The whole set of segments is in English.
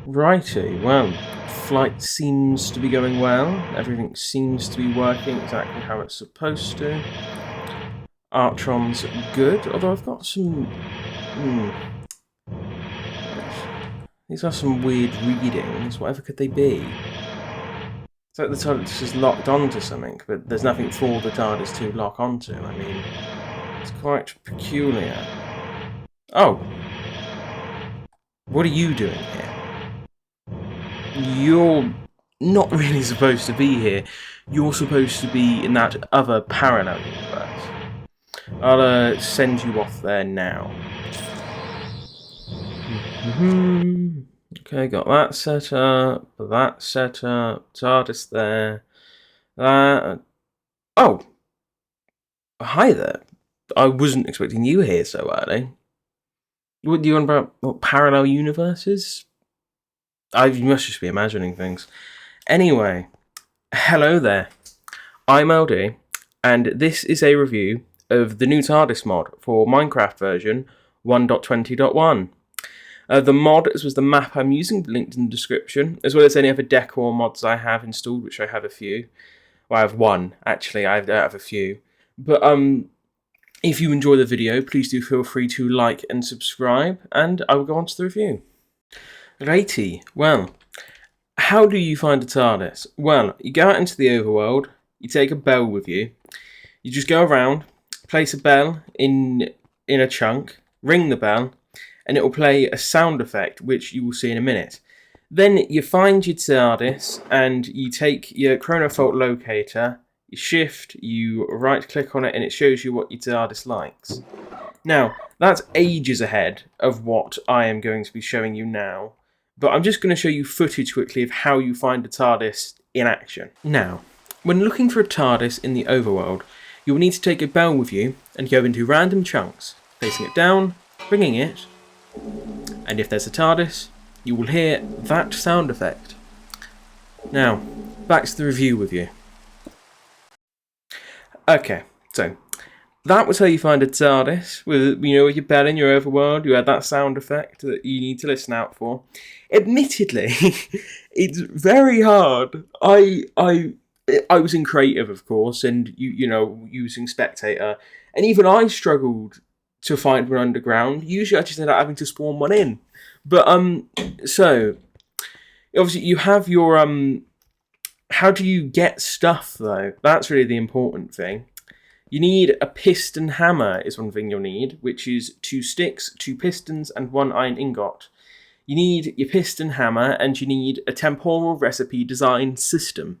Righty, well, flight seems to be going well. Everything seems to be working exactly how it's supposed to. Artron's good, although I've got some... These are some weird readings. Whatever could they be? It's like the TARDIS is locked onto something, but there's nothing for the TARDIS to lock onto. I mean, it's quite peculiar. Oh! What are you doing here? You're not really supposed to be here. You're supposed to be in that other parallel universe. I'll send you off there now. Okay, got that set up, TARDIS there. Oh! Hi there. I wasn't expecting you here so early. What do you want about parallel universes? You must just be imagining things. Anyway, hello there. I'm LD, and this is a review of the new Tardis mod for Minecraft version 1.20.1. The mod, as was the map I'm using, linked in the description, as well as any other decor mods I have installed, which I have a few. Well, I have one, actually. I have a few. But if you enjoy the video, please do feel free to like and subscribe, and I will go on to the review. Righty, well, how do you find a TARDIS? Well, you go out into the overworld, you take a bell with you, you just go around, place a bell in a chunk, ring the bell, and it will play a sound effect, which you will see in a minute. Then you find your TARDIS, and you take your chronofault locator, you shift, you right-click on it, and it shows you what your TARDIS likes. Now, that's ages ahead of what I am going to be showing you now, but I'm just going to show you footage quickly of how you find a TARDIS in action. Now, when looking for a TARDIS in the overworld, you will need to take a bell with you and go into random chunks, placing it down, ringing it, and if there's a TARDIS, you will hear that sound effect. Now, back to the review with you. Okay, so that was how you find a TARDIS. With with your bell in your overworld, you had that sound effect that you need to listen out for. Admittedly, it's very hard. I was in creative, of course, and using spectator, and even I struggled to find one underground. Usually I just end up having to spawn one in. But, so, obviously you have your, how do you get stuff, though? That's really the important thing. You need a piston hammer is one thing you'll need, which is 2 sticks, 2 pistons, and 1 iron ingot. You need your piston hammer, and you need a temporal recipe design system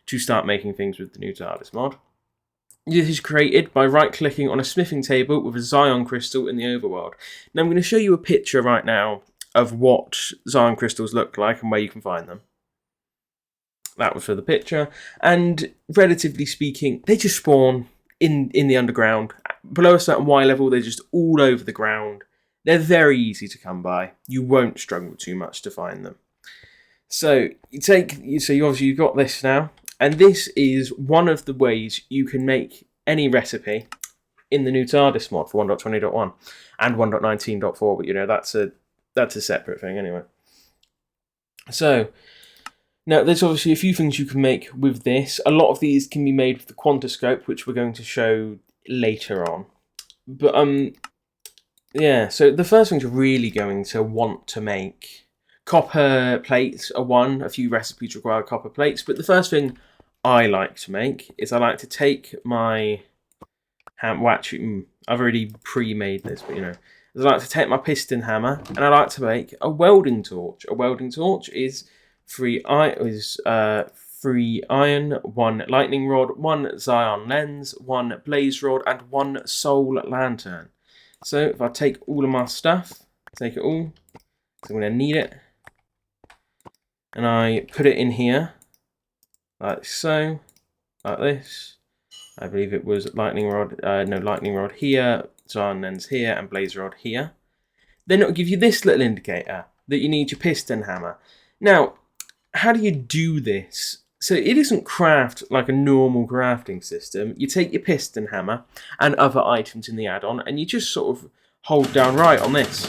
to start making things with the new TARDIS mod. This is created by right-clicking on a smithing table with a Zion crystal in the overworld. Now I'm going to show you a picture right now of what Zion crystals look like and where you can find them. That was for the picture, and relatively speaking, they just spawn in the underground. Below a certain Y level, they're just all over the ground. They're very easy to come by. You won't struggle too much to find them. So you've got this now. And this is one of the ways you can make any recipe in the new TARDIS mod for 1.20.1 and 1.19.4, but that's a separate thing anyway. So, now there's obviously a few things you can make with this. A lot of these can be made with the quantiscope, which we're going to show later on. But, yeah, so the first thing you're really going to want to make... Copper plates are one. A few recipes require copper plates, but the first thing I like to make is I like to take my I've already pre-made this, but I like to take my piston hammer and I like to make a welding torch. A welding torch is 3 iron, 1 lightning rod, 1 Zion lens, 1 blaze rod, and 1 soul lantern. So if I take all of my stuff, take it all, so I'm going to need it. And I put it in here, like so, like this. I believe it was lightning rod here, Zion lens here, and blaze rod here. Then it'll give you this little indicator that you need your piston hammer. Now, how do you do this? So it isn't craft like a normal crafting system. You take your piston hammer and other items in the add-on, and you just sort of hold down right on this.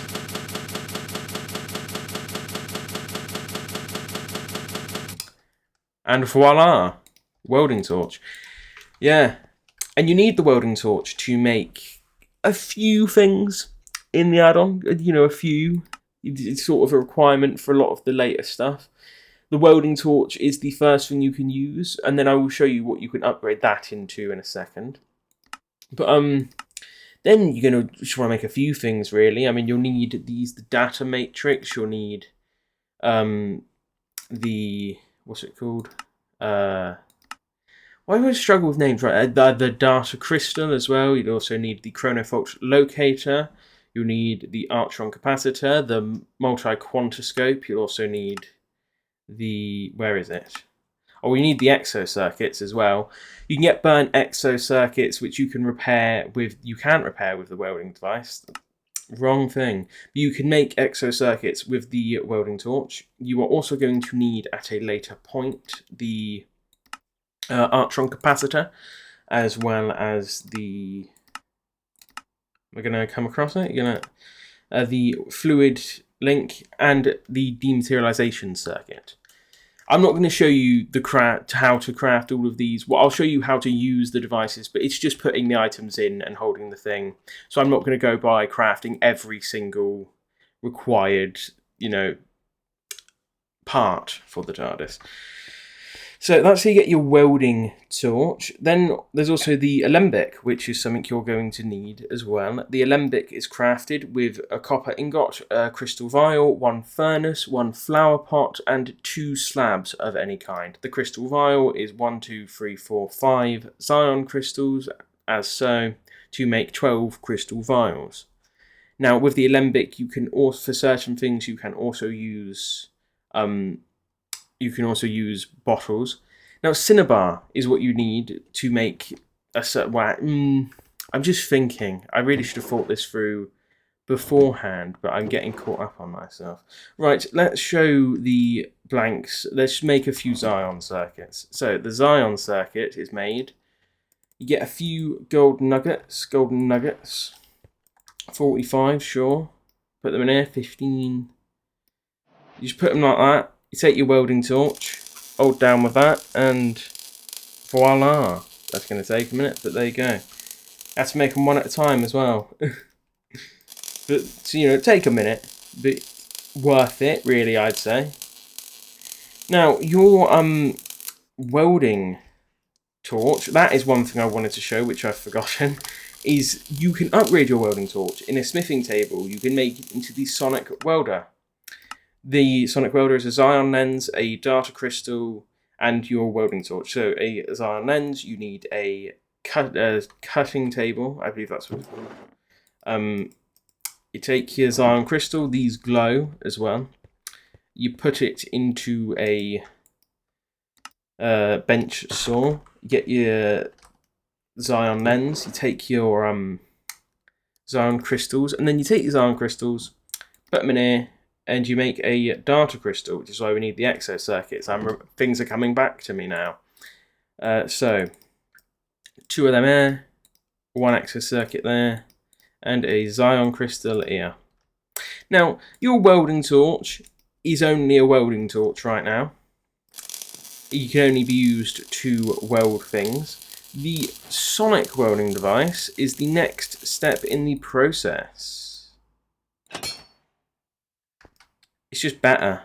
And voila, welding torch. Yeah, and you need the welding torch to make a few things in the add-on. You know, a few. It's sort of a requirement for a lot of the later stuff. The welding torch is the first thing you can use, and then I will show you what you can upgrade that into in a second. But then you're going to just want to make a few things, really. I mean, you'll need the data matrix. You'll need the, what's it called? Why do I struggle with names? Right, the data crystal as well. You'd also need the chronofault locator. You'll need the Archon capacitor, the multi-quantiscope. You'll also need the, where is it? Oh, you need the exo circuits as well. You can get burnt exo circuits, which you can repair with. You can't repair with the welding device. Wrong thing. But you can make exo circuits with the welding torch. You are also going to need at a later point the Archon capacitor, as well as the. We're gonna come across it. You're gonna the fluid link and the dematerialization circuit. I'm not going to show you how to craft all of these. Well, I'll show you how to use the devices, but it's just putting the items in and holding the thing. So I'm not going to go by crafting every single required, you know, part for the TARDIS. So that's how you get your welding torch. Then there's also the alembic, which is something you're going to need as well. The alembic is crafted with a copper ingot, a crystal vial, one furnace, one flower pot, and 2 slabs of any kind. The crystal vial is 1, 2, 3, 4, 5 Zion crystals, as so, to make 12 crystal vials. Now, with the alembic, you can also, for certain things, you can also use bottles. Now, cinnabar is what you need to make a certain. I'm just thinking. I really should have thought this through beforehand, but I'm getting caught up on myself. Right, let's show the blanks. Let's make a few Zion circuits. So the Zion circuit is made. You get a few golden nuggets. 45, sure. Put them in here. 15. You just put them like that. You take your welding torch, hold down with that, and voila. That's going to take a minute, but there you go. Have to make them one at a time as well. But, so, you know, take a minute, but worth it, really, I'd say. Now, your welding torch, that is one thing I wanted to show, which I've forgotten, is you can upgrade your welding torch. In a smithing table, you can make it into the sonic welder. The sonic welder is a Zion lens, a data crystal, and your welding torch. So a Zion lens, you need a cutting table. I believe that's what it's called. You take your Zion crystal. These glow as well. You put it into a bench saw. You get your Zion lens. You take your Zion crystals, and then you take your Zion crystals, put them in here, and you make a data crystal, which is why we need the exo circuits. Things are coming back to me now. So, 2 of them here, 1 exo circuit there, and a Zion crystal here. Now, your welding torch is only a welding torch right now. It can only be used to weld things. The sonic welding device is the next step in the process. It's just better.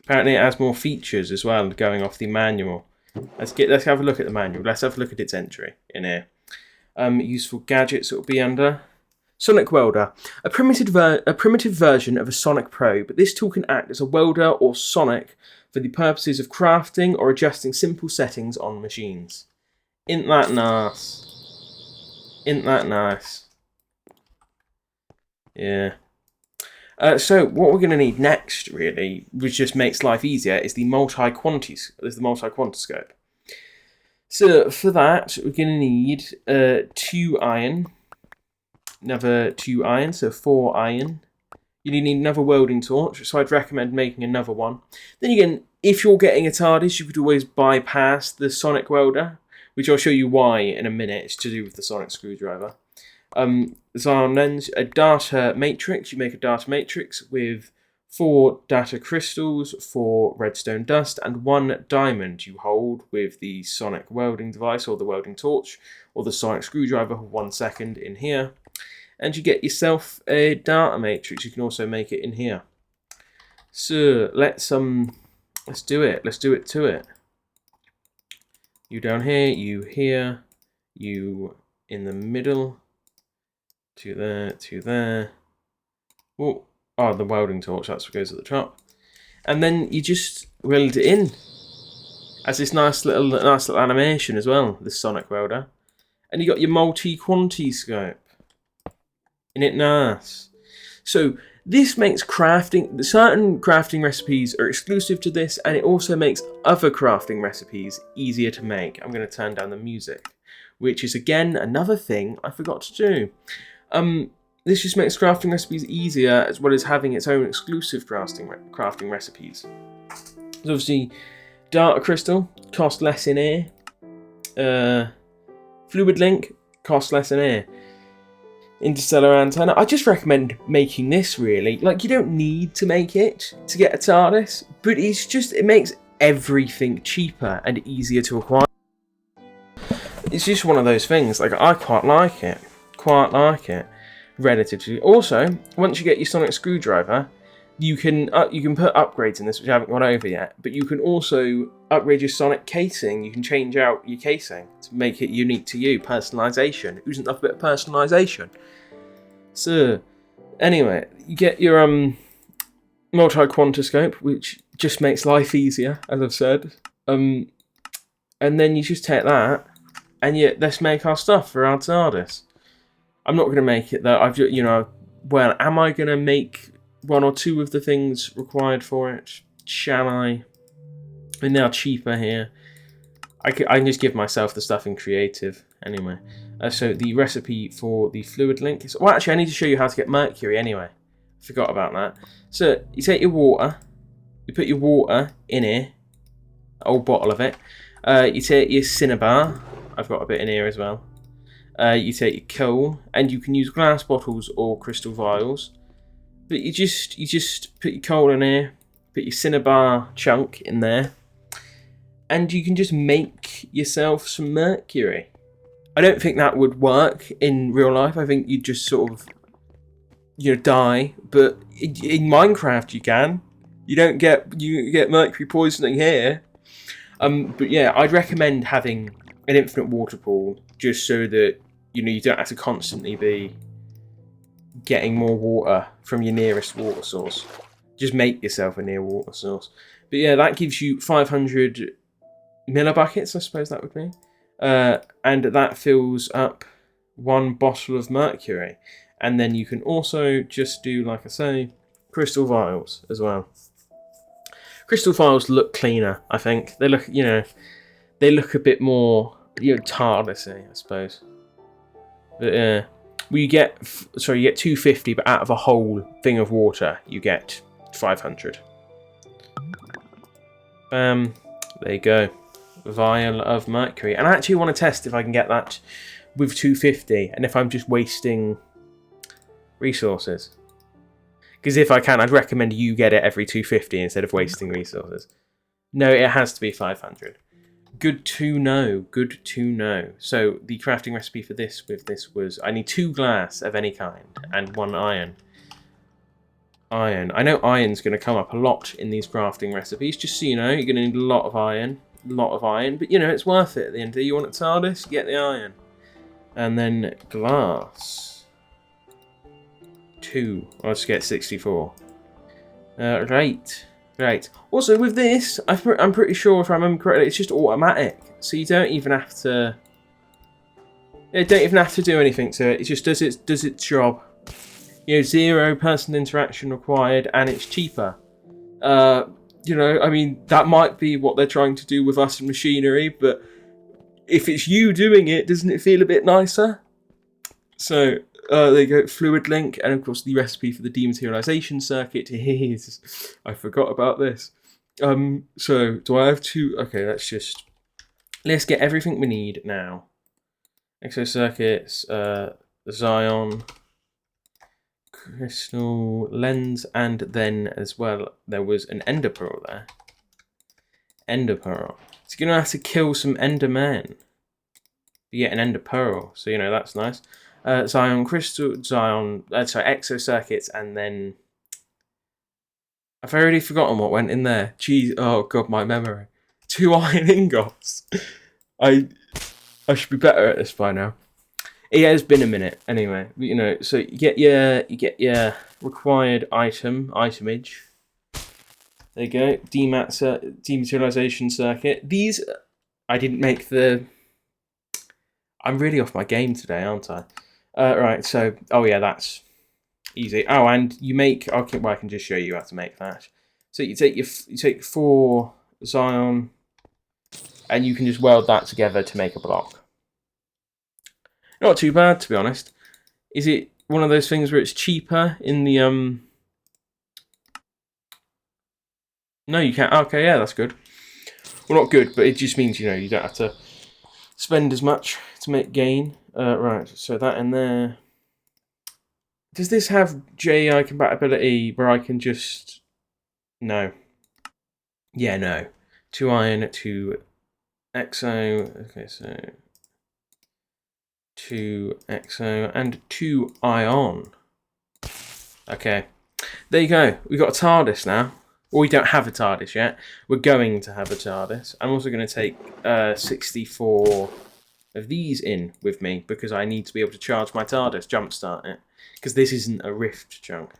Apparently it has more features as well, going off the manual. Let's have a look at the manual. Let's have a look at its entry in here. Useful gadgets it will be under. Sonic welder. A primitive version of a sonic probe. This tool can act as a welder or sonic for the purposes of crafting or adjusting simple settings on machines. Isn't that nice? Isn't that nice? Yeah. So what we're going to need next, really, which just makes life easier, is the multi-quantiscope. So for that, we're going to need 2 iron, another 2 iron, so 4 iron. You need another welding torch, so I'd recommend making another one. Then again, if you're getting a TARDIS, you could always bypass the sonic welder, which I'll show you why in a minute. It's to do with the sonic screwdriver. Zion lens, a data matrix. You make a data matrix with 4 data crystals, 4 redstone dust, and 1 diamond you hold with the sonic welding device or the welding torch or the sonic screwdriver for 1 second in here. And you get yourself a data matrix. You can also make it in here. So let's do it. Let's do it to it. You down here, you here, you in the middle, to there. Oh, the welding torch, that's what goes at the top. And then you just weld it in. As this nice little animation as well, this sonic welder. And you got your multi-quantiscope. Isn't it nice? So this makes crafting, certain crafting recipes are exclusive to this, and it also makes other crafting recipes easier to make. I'm going to turn down the music, which is again another thing I forgot to do. This just makes crafting recipes easier, as well as having its own exclusive crafting recipes. So obviously, data crystal cost less in air. Fluid link costs less in air. Interstellar antenna. I just recommend making this, really. Like, you don't need to make it to get a TARDIS, but it makes everything cheaper and easier to acquire. It's just one of those things. Like, I quite like it. Relatively. Also, once you get your sonic screwdriver, you can put upgrades in this, which I haven't gone over yet, but you can also upgrade your sonic casing. You can change out your casing to make it unique to you. Personalization. Who's enough a bit of personalization? So, anyway, you get your multi-quantiscope, which just makes life easier, as I've said. And then you just take that, and let's make our stuff for our TARDIS. I'm not going to make it though. Well, am I going to make 1 or 2 of the things required for it? Shall I? We're now cheaper here. I can just give myself the stuff in creative anyway. So the recipe for the fluid link is... Well, actually, I need to show you how to get mercury anyway. Forgot about that. So you take your water. You put your water in here. An old bottle of it. You take your cinnabar. I've got a bit in here as well. You take your coal, and you can use glass bottles or crystal vials. But you just put your coal in here, put your cinnabar chunk in there, and you can just make yourself some mercury. I don't think that would work in real life. I think you'd just sort of, die. But in Minecraft, you can. You get mercury poisoning here. But yeah, I'd recommend having an infinite water pool, just so that you don't have to constantly be getting more water from your nearest water source. Just make yourself a near water source. But yeah, that gives you 500 millibuckets, I suppose that would be. And that fills up 1 bottle of mercury. And then you can also just do, like I say, crystal vials as well. Crystal vials look cleaner, I think. They look, they look a bit more, TARDIS-y, I suppose. But yeah, you get 250, but out of a whole thing of water, you get 500. Bam, there you go. Vial of mercury. And I actually want to test if I can get that with 250, and if I'm just wasting resources. Because if I can, I'd recommend you get it every 250 instead of wasting resources. No, it has to be 500. Good to know. Good to know. So the crafting recipe for this was I need 2 glass of any kind and 1 iron. I know iron's going to come up a lot in these crafting recipes. Just so you know, you're going to need a lot of iron. But it's worth it at the end of the day. You want it TARDIS, get the iron. And then glass. 2. I'll just get 64. Right. Also, with this, I'm pretty sure, if I remember correctly, it's just automatic. So you don't even have to... do anything to it. It just does its job. 0 person interaction required, and it's cheaper. I mean, that might be what they're trying to do with us and machinery, but if it's you doing it, doesn't it feel a bit nicer? So, there you go, fluid link, and of course the recipe for the dematerialization circuit is... I forgot about this. So, do I have to... Okay, let's get everything we need now. Exo circuits, Zion, crystal lens, and then as well there was an ender pearl there. Ender pearl. So you're gonna have to kill some endermen. You get an ender pearl, so you know that's nice. Zion crystal, sorry, exo circuits, and then I've already forgotten what went in there. Jeez, oh god, my memory. 2 iron ingots. I should be better at this by now. It has been a minute, anyway. You know, so you get your required itemage. There you go. Dematerialization circuit. These I didn't make the. I'm really off my game today, aren't I? Right. So, oh yeah, that's easy. Oh, and you make. Okay, well, I can just show you how to make that. So you take 4 Zion, and you can just weld that together to make a block. Not too bad, to be honest. Is it one of those things where it's cheaper in the No, you can't. Okay, yeah, that's good. Well, not good, but it just means you know you don't have to spend as much to make gain. Right, so that in there. Does this have JI compatibility where I can just... No. Yeah, no. 2 iron, 2 exo. Okay, so 2 exo and 2 ion. Okay. There you go. We've got a TARDIS now. Well, we don't have a TARDIS yet. We're going to have a TARDIS. I'm also going to take 64 of these in with me because I need to be able to charge my TARDIS, jumpstart it. Because this isn't a Rift chunk.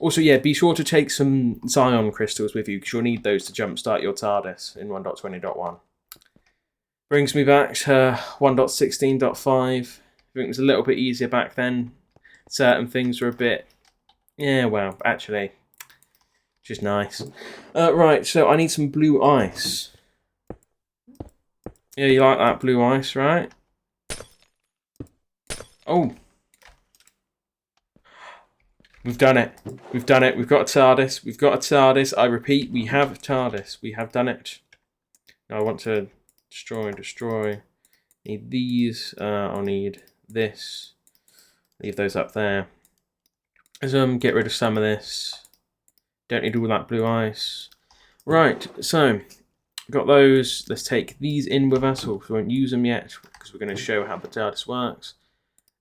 Also, yeah, be sure to take some Zion crystals with you because you'll need those to jumpstart your TARDIS in 1.20.1. Brings me back to 1.16.5. I think it was a little bit easier back then. Certain things were a bit... Yeah, well, actually, just nice. Right, so I need some blue ice. Yeah, you like that blue ice, right? Oh. We've done it. We've done it. We've got a TARDIS. We've got a TARDIS. I repeat, we have a TARDIS. We have done it. Now I want to destroy. Need these. I'll need this. Leave those up there. Get rid of some of this. Don't need all that blue ice. Right, so got those. Let's take these in with us. We won't use them yet because we're going to show how the TARDIS works.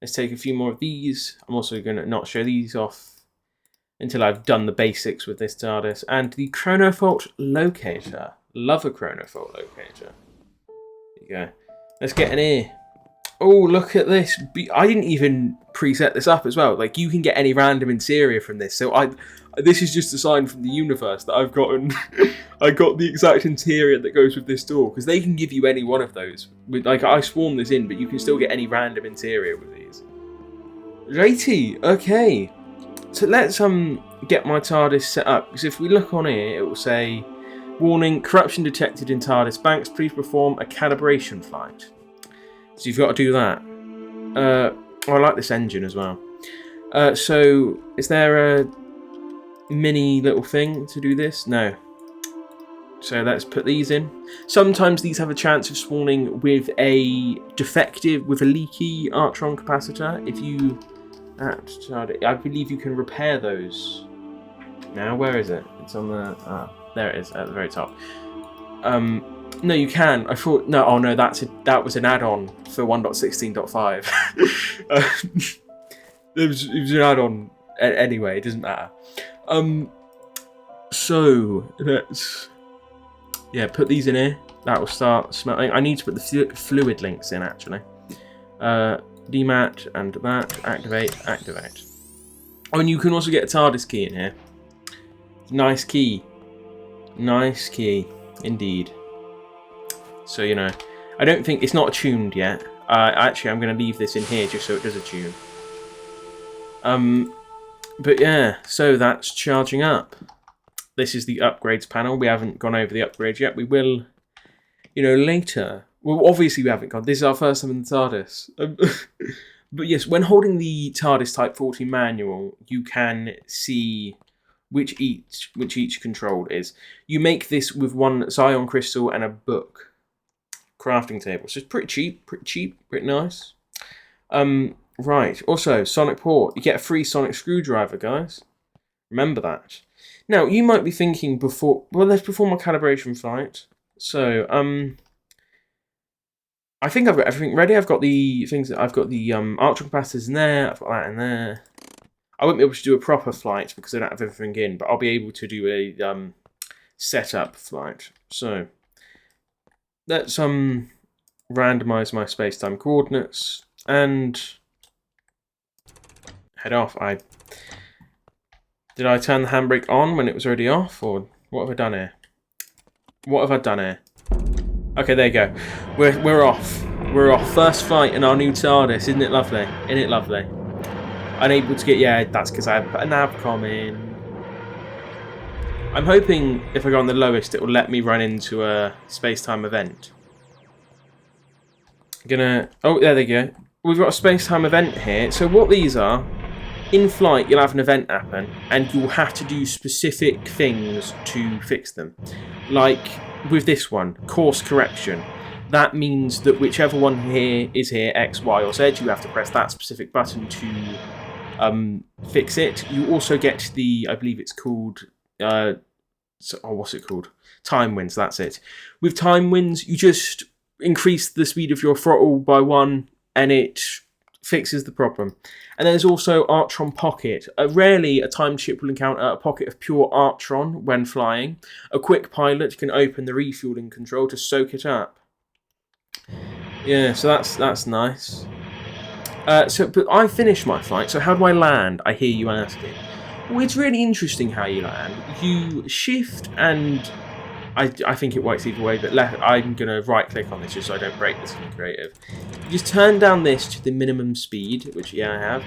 Let's take a few more of these. I'm also going to not show these off until I've done the basics with this TARDIS. And the chronofault locator. Love a chronofault locator. There you go. Let's get in here. Oh, look at this. I didn't even preset this up as well. Like, you can get any random interior from this. So this is just a sign from the universe that I've gotten. I got the exact interior that goes with this door. Because they can give you any one of those. Like, I swarm this in, but you can still get any random interior with these. Righty, okay. So let's get my TARDIS set up. Because if we look on here, it will say, warning, corruption detected in TARDIS banks. Please perform a calibration flight. So you've got to do that. I like this engine as well. So is there a mini little thing to do this? No. So let's put these in. Sometimes these have a chance of spawning with a leaky Artron capacitor. If you, I believe you can repair those. Now, where is it? It's on the, there it is at the very top. No, you can. I thought no. Oh no, that was an add-on for 1.16.5. It was an add-on anyway. It doesn't matter. So let's put these in here. That will start smelting. I need to put the fluid links in actually. Demat and that. Activate. Oh, and you can also get a TARDIS key in here. Nice key. Nice key indeed. So, you know, I don't think it's not attuned yet. Actually, I'm going to leave this in here just so it does attune. But yeah, so that's charging up. This is the upgrades panel. We haven't gone over the upgrades yet. We will, you know, later. Well, obviously we haven't gone. This is our first time in the TARDIS. But yes, when holding the TARDIS Type 40 manual, you can see which each control is. You make this with 1 Zion crystal and a book. Crafting table. So it's pretty cheap, pretty nice. Right. Also, sonic port. You get a free sonic screwdriver, guys. Remember that. Now, you might be thinking before... Well, let's perform a calibration flight. So, I think I've got everything ready. I've got the things... I've got the arc capacitors in there. I've got that in there. I won't be able to do a proper flight because I don't have everything in, but I'll be able to do a setup flight. So, let's randomize my space-time coordinates and head off. Did I turn the handbrake on when it was already off, or what have I done here? What have I done here? Okay, there you go. We're off. We're off. First flight in our new TARDIS. Isn't it lovely? Isn't it lovely? Unable to get... Yeah, that's because I haven't put a navcom in. I'm hoping if I go on the lowest, it will let me run into a space-time event. Oh, there they go. We've got a space-time event here. So what these are... In flight, you'll have an event happen, and you'll have to do specific things to fix them. Like with this one, course correction. That means that whichever one here is here, X, Y, or Z, you have to press that specific button to fix it. You also get the, I believe it's called, what's it called? Time winds, that's it. With time winds, you just increase the speed of your throttle by 1, and it fixes the problem. And there's also Artron Pocket. Rarely a timed ship will encounter a pocket of pure Artron when flying. A quick pilot can open the refueling control to soak it up. Yeah, so that's nice. But I finished my flight, so how do I land? I hear you asking. Well, it's really interesting how you land. You shift and... I think it works either way, but I'm going to right-click on this just so I don't break this in creative. You just turn down this to the minimum speed, which, yeah, I have,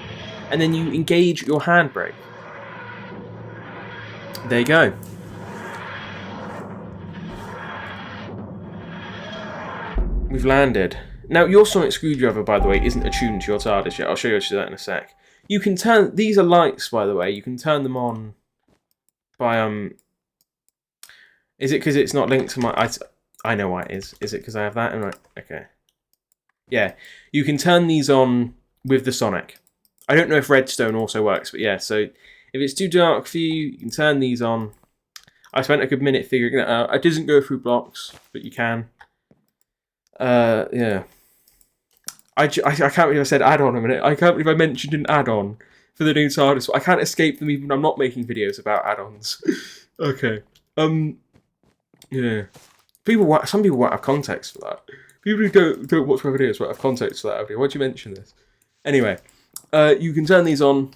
and then you engage your handbrake. There you go. We've landed. Now, your sonic screwdriver, by the way, isn't attuned to your TARDIS yet. I'll show you that in a sec. You can turn... These are lights, by the way. You can turn them on by... Is it because it's not linked to my... I know why it is. Is it because I have that? Right. Okay. Yeah. You can turn these on with the sonic. I don't know if redstone also works, but yeah. So if it's too dark for you, you can turn these on. I spent a good minute figuring that out. It doesn't go through blocks, but you can. Yeah. I can't believe I said add-on a minute. I can't believe I mentioned an add-on for the new TARDIS. I can't escape them even when I'm not making videos about add-ons. Okay. Yeah. Some people won't have context for that. People who don't watch my videos won't have context for that. Why'd you mention this? Anyway, you can turn these on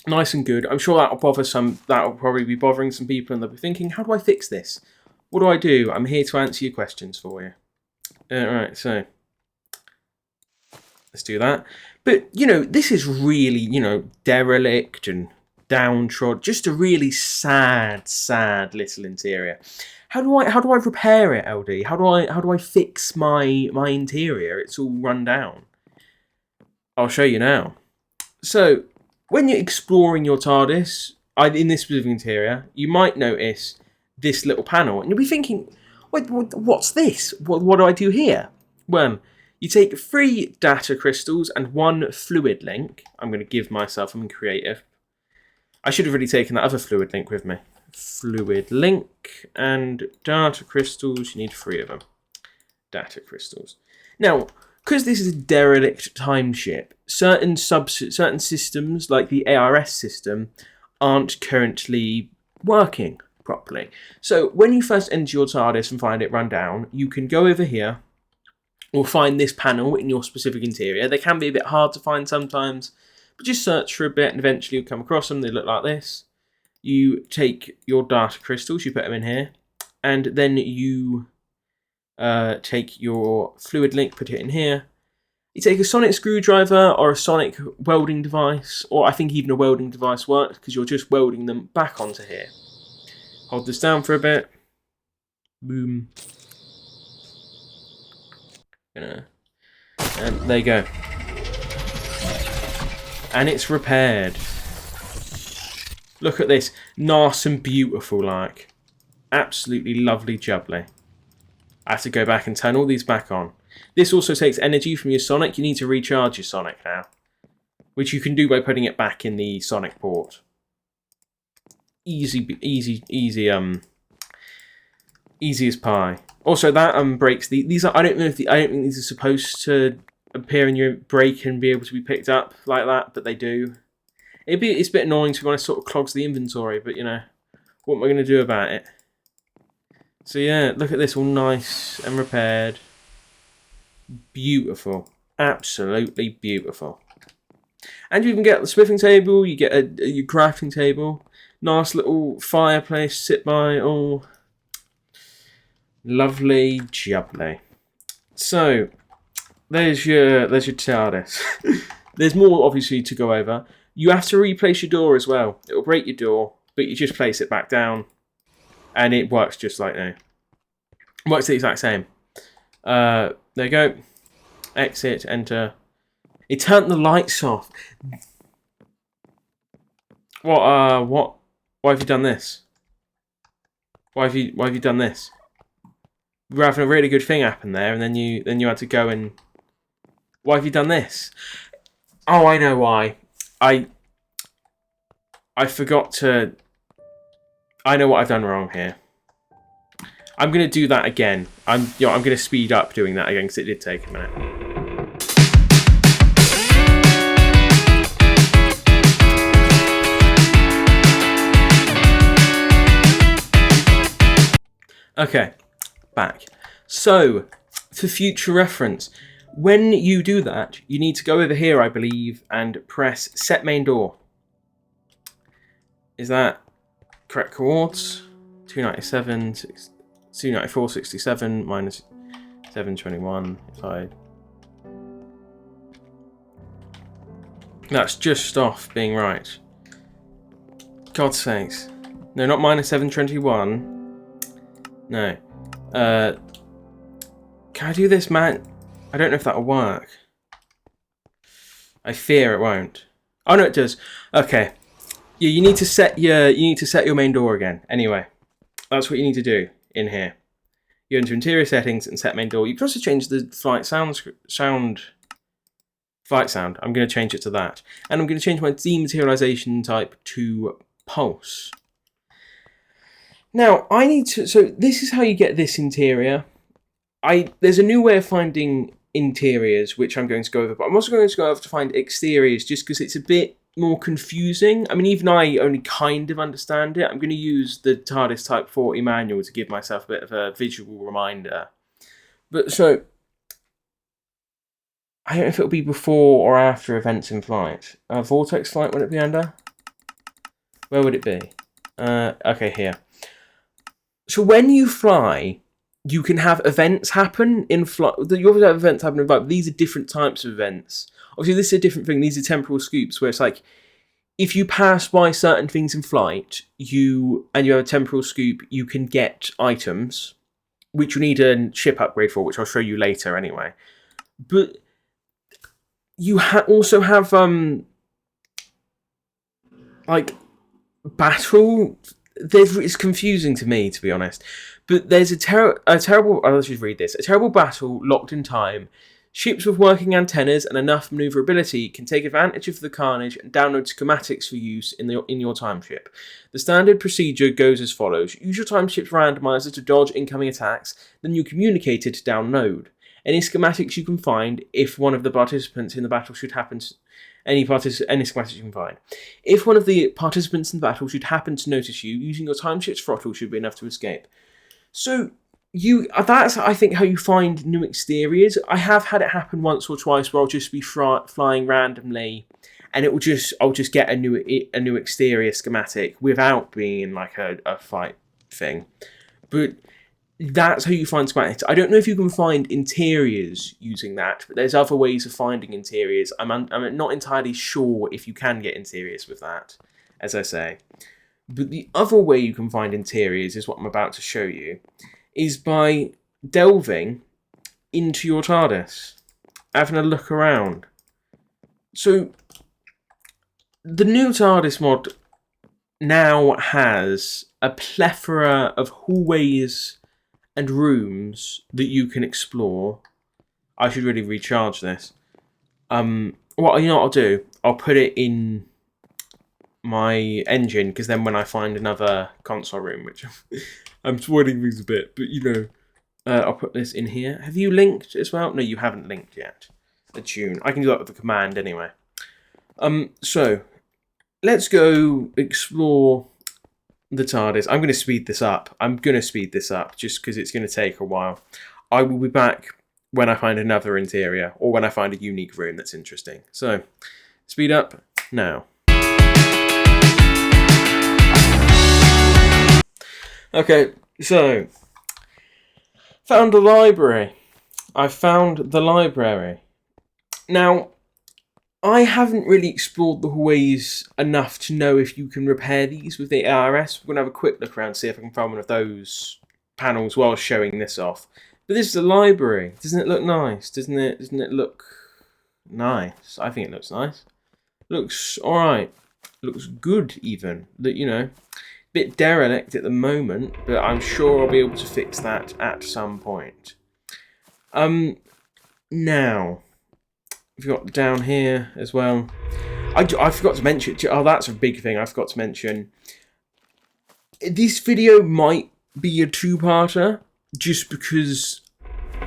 nice and good. I'm sure that'll probably be bothering some people, and they'll be thinking, how do I fix this? What do I do? I'm here to answer your questions for you. Alright, so let's do that. But, this is really, derelict and downtrodden. Just a really sad, sad little interior. How do I repair it, LD? How do I fix my interior? It's all run down. I'll show you now. So, when you're exploring your TARDIS, in this specific interior, you might notice this little panel, and you'll be thinking, wait, what's this? What do I do here? Well, you take 3 data crystals and 1 fluid link. I'm going to give myself something creative. I should have really taken that other fluid link with me. Fluid link and data crystals. You need 3 of them. Data crystals. Now, because this is a derelict time ship, certain systems, like the ARS system, aren't currently working properly. So when you first enter your TARDIS and find it run down, you can go over here or find this panel in your specific interior. They can be a bit hard to find sometimes, but just search for a bit and eventually you'll come across them. They look like this. You take your data crystals, you put them in here, and then you take your fluid link, put it in here. You take a sonic screwdriver or a sonic welding device, or I think even a welding device works because you're just welding them back onto here. Hold this down for a bit. Boom. And there you go. And it's repaired. Look at this. Nice and beautiful, like. Absolutely lovely jubbly. I have to go back and turn all these back on. This also takes energy from your sonic. You need to recharge your sonic now. which you can do by putting it back in the sonic port. Easy as pie. Also, that breaks these are. I don't think these are supposed to appear in your brake and be able to be picked up like that, but they do. It's a bit annoying to be honest, sort of clogs the inventory, but you know, what am I going to do about it? So yeah, look at this, all nice and repaired. Beautiful. Absolutely beautiful. And you even get the smithing table, you get your crafting table. Nice little fireplace to sit by. Oh, lovely jubbly. So, there's your TARDIS. There's more obviously to go over. You have to replace your door as well. It'll break your door, but you just place it back down, and it works just like now. It works the exact same. There you go. Exit. Enter. It turned the lights off. What? Why have you done this? Why have you done this? You were having a really good thing happen there, and then you had to go and. Why have you done this? Oh, I know why. I forgot to. I know what I've done wrong here. I'm gonna do that again. I'm gonna speed up doing that again because it did take a minute. Okay, back. So, for future reference, when you do that, you need to go over here, I believe, and press Set Main Door. Is that correct coords? 297, 294, 67, minus 721. If I... That's just off being right. God's sakes. No, not minus 721. No. Can I do this, man? I don't know if that'll work. I fear it won't. Oh no, it does. Okay. Yeah, you need to set your main door again. Anyway, that's what you need to do in here. You go into interior settings and set main door. You can also change the flight sound. I'm going to change it to that, and I'm going to change my dematerialization type to pulse. Now, I need to... So, this is how you get this interior. There's a new way of finding interiors, which I'm going to go over, but I'm also going to go over to find exteriors, just because it's a bit more confusing. I mean, even I only kind of understand it. I'm going to use the TARDIS Type 40 manual to give myself a bit of a visual reminder. But, so... I don't know if it'll be before or after events in flight. Vortex flight, would it be under? Where would it be? Okay, here. So when you fly, you can have events happen in flight. You obviously have events happen in flight, but these are different types of events. Obviously, this is a different thing. These are temporal scoops, where it's like, if you pass by certain things in flight, you have a temporal scoop, you can get items, which you need a ship upgrade for, which I'll show you later anyway. But you also have, like, battle... It's confusing to me, to be honest. But there's a terrible... Oh, let's just read this. A terrible battle locked in time. Ships with working antennas and enough maneuverability can take advantage of the carnage and download schematics for use in your time ship. The standard procedure goes as follows. Use your time ship's randomizer to dodge incoming attacks, then you communicate it to download. Any schematics you can find if one of the participants in the battle should happen to... Any schematics you can find. If one of the participants in the battle should happen to notice you, using your time ship's throttle should be enough to escape. So, that's, I think, how you find new exteriors. I have had it happen once or twice where I'll just be flying randomly, and I'll just get a new exterior schematic without being in like a fight thing. But that's how you find schematics. I don't know if you can find interiors using that, but there's other ways of finding interiors. I'm not entirely sure if you can get interiors with that, as I say. But the other way you can find interiors is what I'm about to show you, is by delving into your TARDIS, having a look around. So, the new TARDIS mod now has a plethora of hallways and rooms that you can explore. I should really recharge this. You know what I'll do? I'll put it in my engine, because then when I find another console room, which I'm spoiling things a bit, but you know, I'll put this in here. Have you linked as well? No, you haven't linked yet. A tune. I can do that with the command anyway. So let's go explore the TARDIS. I'm going to speed this up. Just because it's going to take a while. I will be back when I find another interior, or when I find a unique room that's interesting. So, speed up now. Okay, so found the library. I found the library. Now, I haven't really explored the hallways enough to know if you can repair these with the ARS. We're going to have a quick look around, see if I can find one of those panels while showing this off. But this is a library. Doesn't it look nice? Doesn't it look nice? I think it looks nice. Looks alright. Looks good even. That, you know, bit derelict at the moment, but I'm sure I'll be able to fix that at some point. Now, we've got down here as well. I forgot to mention. Oh, that's a big thing I forgot to mention. This video might be a two-parter, just because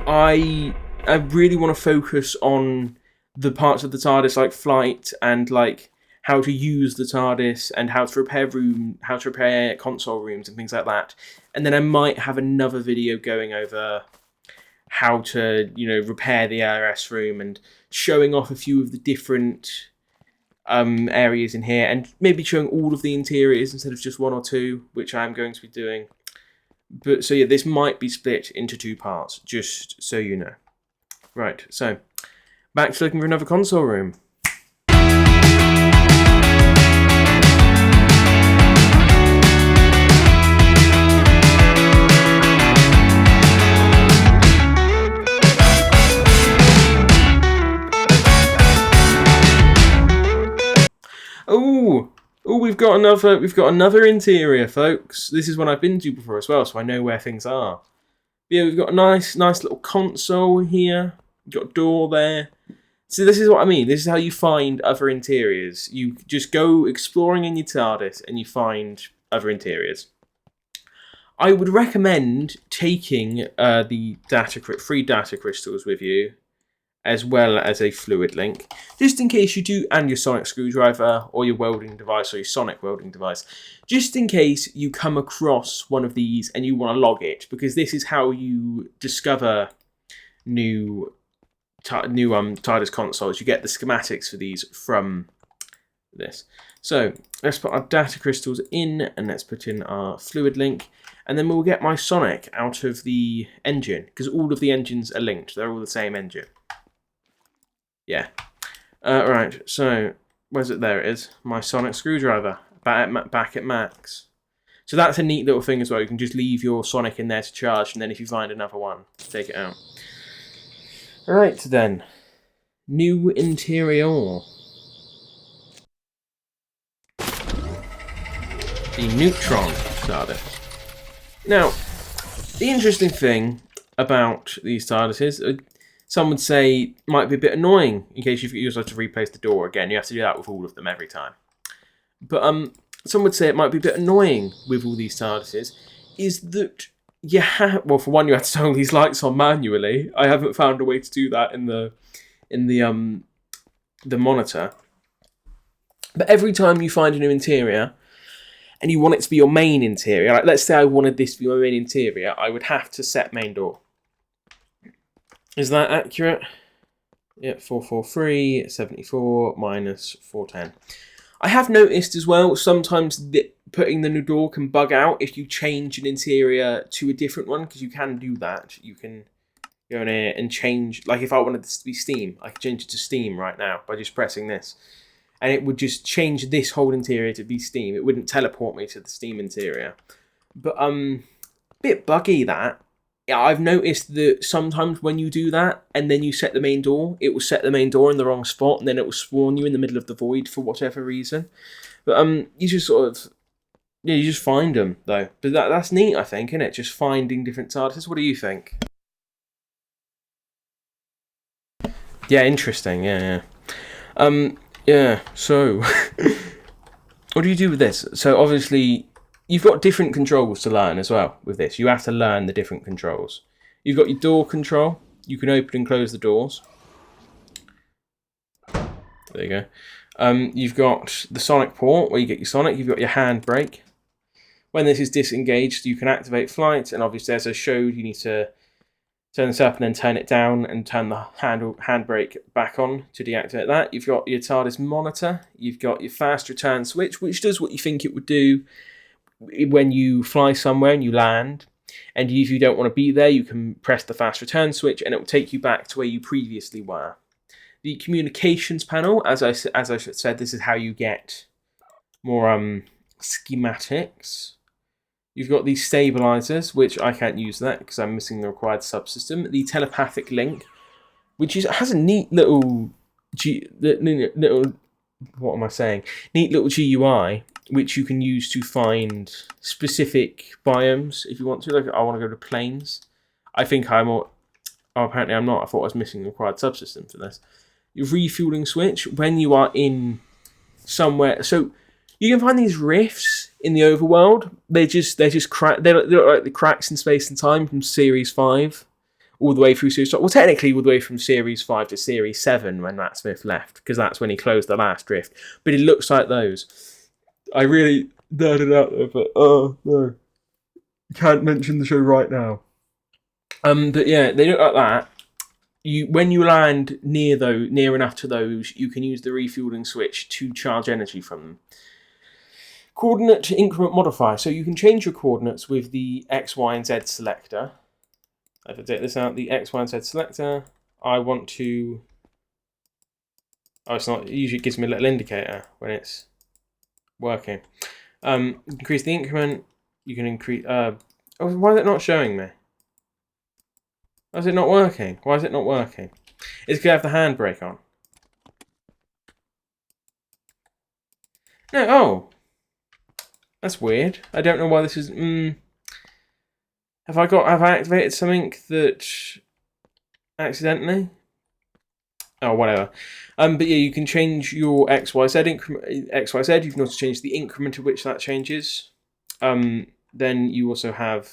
I really want to focus on the parts of the TARDIS, like flight and like how to use the TARDIS and how to repair console rooms and things like that. And then I might have another video going over how to, you know, repair the ARS room and showing off a few of the different areas in here, and maybe showing all of the interiors instead of just one or two, which I'm going to be doing. But so yeah, this might be split into two parts, just so you know. Right, so back to looking for another console room. Oh, we've got another interior, folks. This is one I've been to before as well, so I know where things are. Yeah, we've got a nice little console here. We've got a door there. So this is what I mean. This is how you find other interiors. You just go exploring in your TARDIS and you find other interiors. I would recommend taking the free data crystals with you, as well as a fluid link, just in case you do, and your sonic screwdriver, or your welding device, or your sonic welding device, just in case you come across one of these and you want to log it, because this is how you discover new TARDIS consoles. You get the schematics for these from this. So let's put our data crystals in, and let's put in our fluid link, and then we'll get my sonic out of the engine, because all of the engines are linked. They're all the same engine. Yeah. Right, so, where's it? There it is. My sonic screwdriver. Back at max. So that's a neat little thing as well. You can just leave your sonic in there to charge, and then if you find another one, take it out. Right, then. New interior. The neutron TARDIS. Now, the interesting thing about these TARDISes, some would say might be a bit annoying in case you also have to replace the door again. You have to do that with all of them every time. But some would say it might be a bit annoying with all these TARDISes, is that you have, well, for one, you have to turn all these lights on manually. I haven't found a way to do that in the monitor. But every time you find a new interior, and you want it to be your main interior, like let's say I wanted this to be my main interior, I would have to set main door. Is that accurate? Yeah, 443, 74, minus 410. I have noticed as well, sometimes putting the new door can bug out if you change an interior to a different one, because you can do that. You can go in here and change, like if I wanted this to be Steam, I could change it to Steam right now by just pressing this. And it would just change this whole interior to be Steam. It wouldn't teleport me to the Steam interior. But, bit buggy that. Yeah, I've noticed that sometimes when you do that and then you set the main door, it will set the main door in the wrong spot and then it will spawn you in the middle of the void for whatever reason. But you just sort of, yeah, you just find them though. But that's neat, I think, isn't it? Just finding different TARDISes. What do you think? Yeah, interesting. Yeah. Yeah, so what do you do with this? So obviously you've got different controls to learn as well with this. You have to learn the different controls. You've got your door control. You can open and close the doors. There you go. You've got the sonic port where you get your sonic. You've got your handbrake. When this is disengaged, you can activate flight, and obviously as I showed, you need to turn this up and then turn it down and turn the handbrake back on to deactivate that. You've got your Tardis monitor. You've got your fast return switch, which does what you think it would do when you fly somewhere and you land. And if you don't want to be there, you can press the fast return switch and it will take you back to where you previously were. The communications panel, as I said, this is how you get more schematics. You've got these stabilizers, which I can't use that because I'm missing the required subsystem. The telepathic link, which has a neat little what am I saying? Neat little GUI, which you can use to find specific biomes if you want to. Like, I want to go to plains. I think I'm. Oh, apparently I'm not. I thought I was missing the required subsystem for this. Your refueling switch when you are in somewhere. So you can find these rifts in the overworld. They're just crack. They look like the cracks in space and time from Series 5 all the way through Series 5. Well, technically all the way from Series 5 to Series 7 when Matt Smith left, because that's when he closed the last rift. But it looks like those. I really nerded out there, but oh no, can't mention the show right now. But yeah, they look like that. When you land near enough to those, you can use the refueling switch to charge energy from them. Coordinate increment modifier. So you can change your coordinates with the X, Y, and Z selector. I have to take this out. The X, Y, and Z selector. I want to. Oh, it's not. It usually gives me a little indicator when it's working. Increase the increment. You can increase. Oh, why is it not showing me? Why is it not working? Why is it not working? It's because I have the handbrake on. No, oh. That's weird. I don't know why this is... Have I activated something that... accidentally? Oh, whatever. But yeah, you can change your XYZ increment. XYZ, you can also change the increment at which that changes. Then you also have...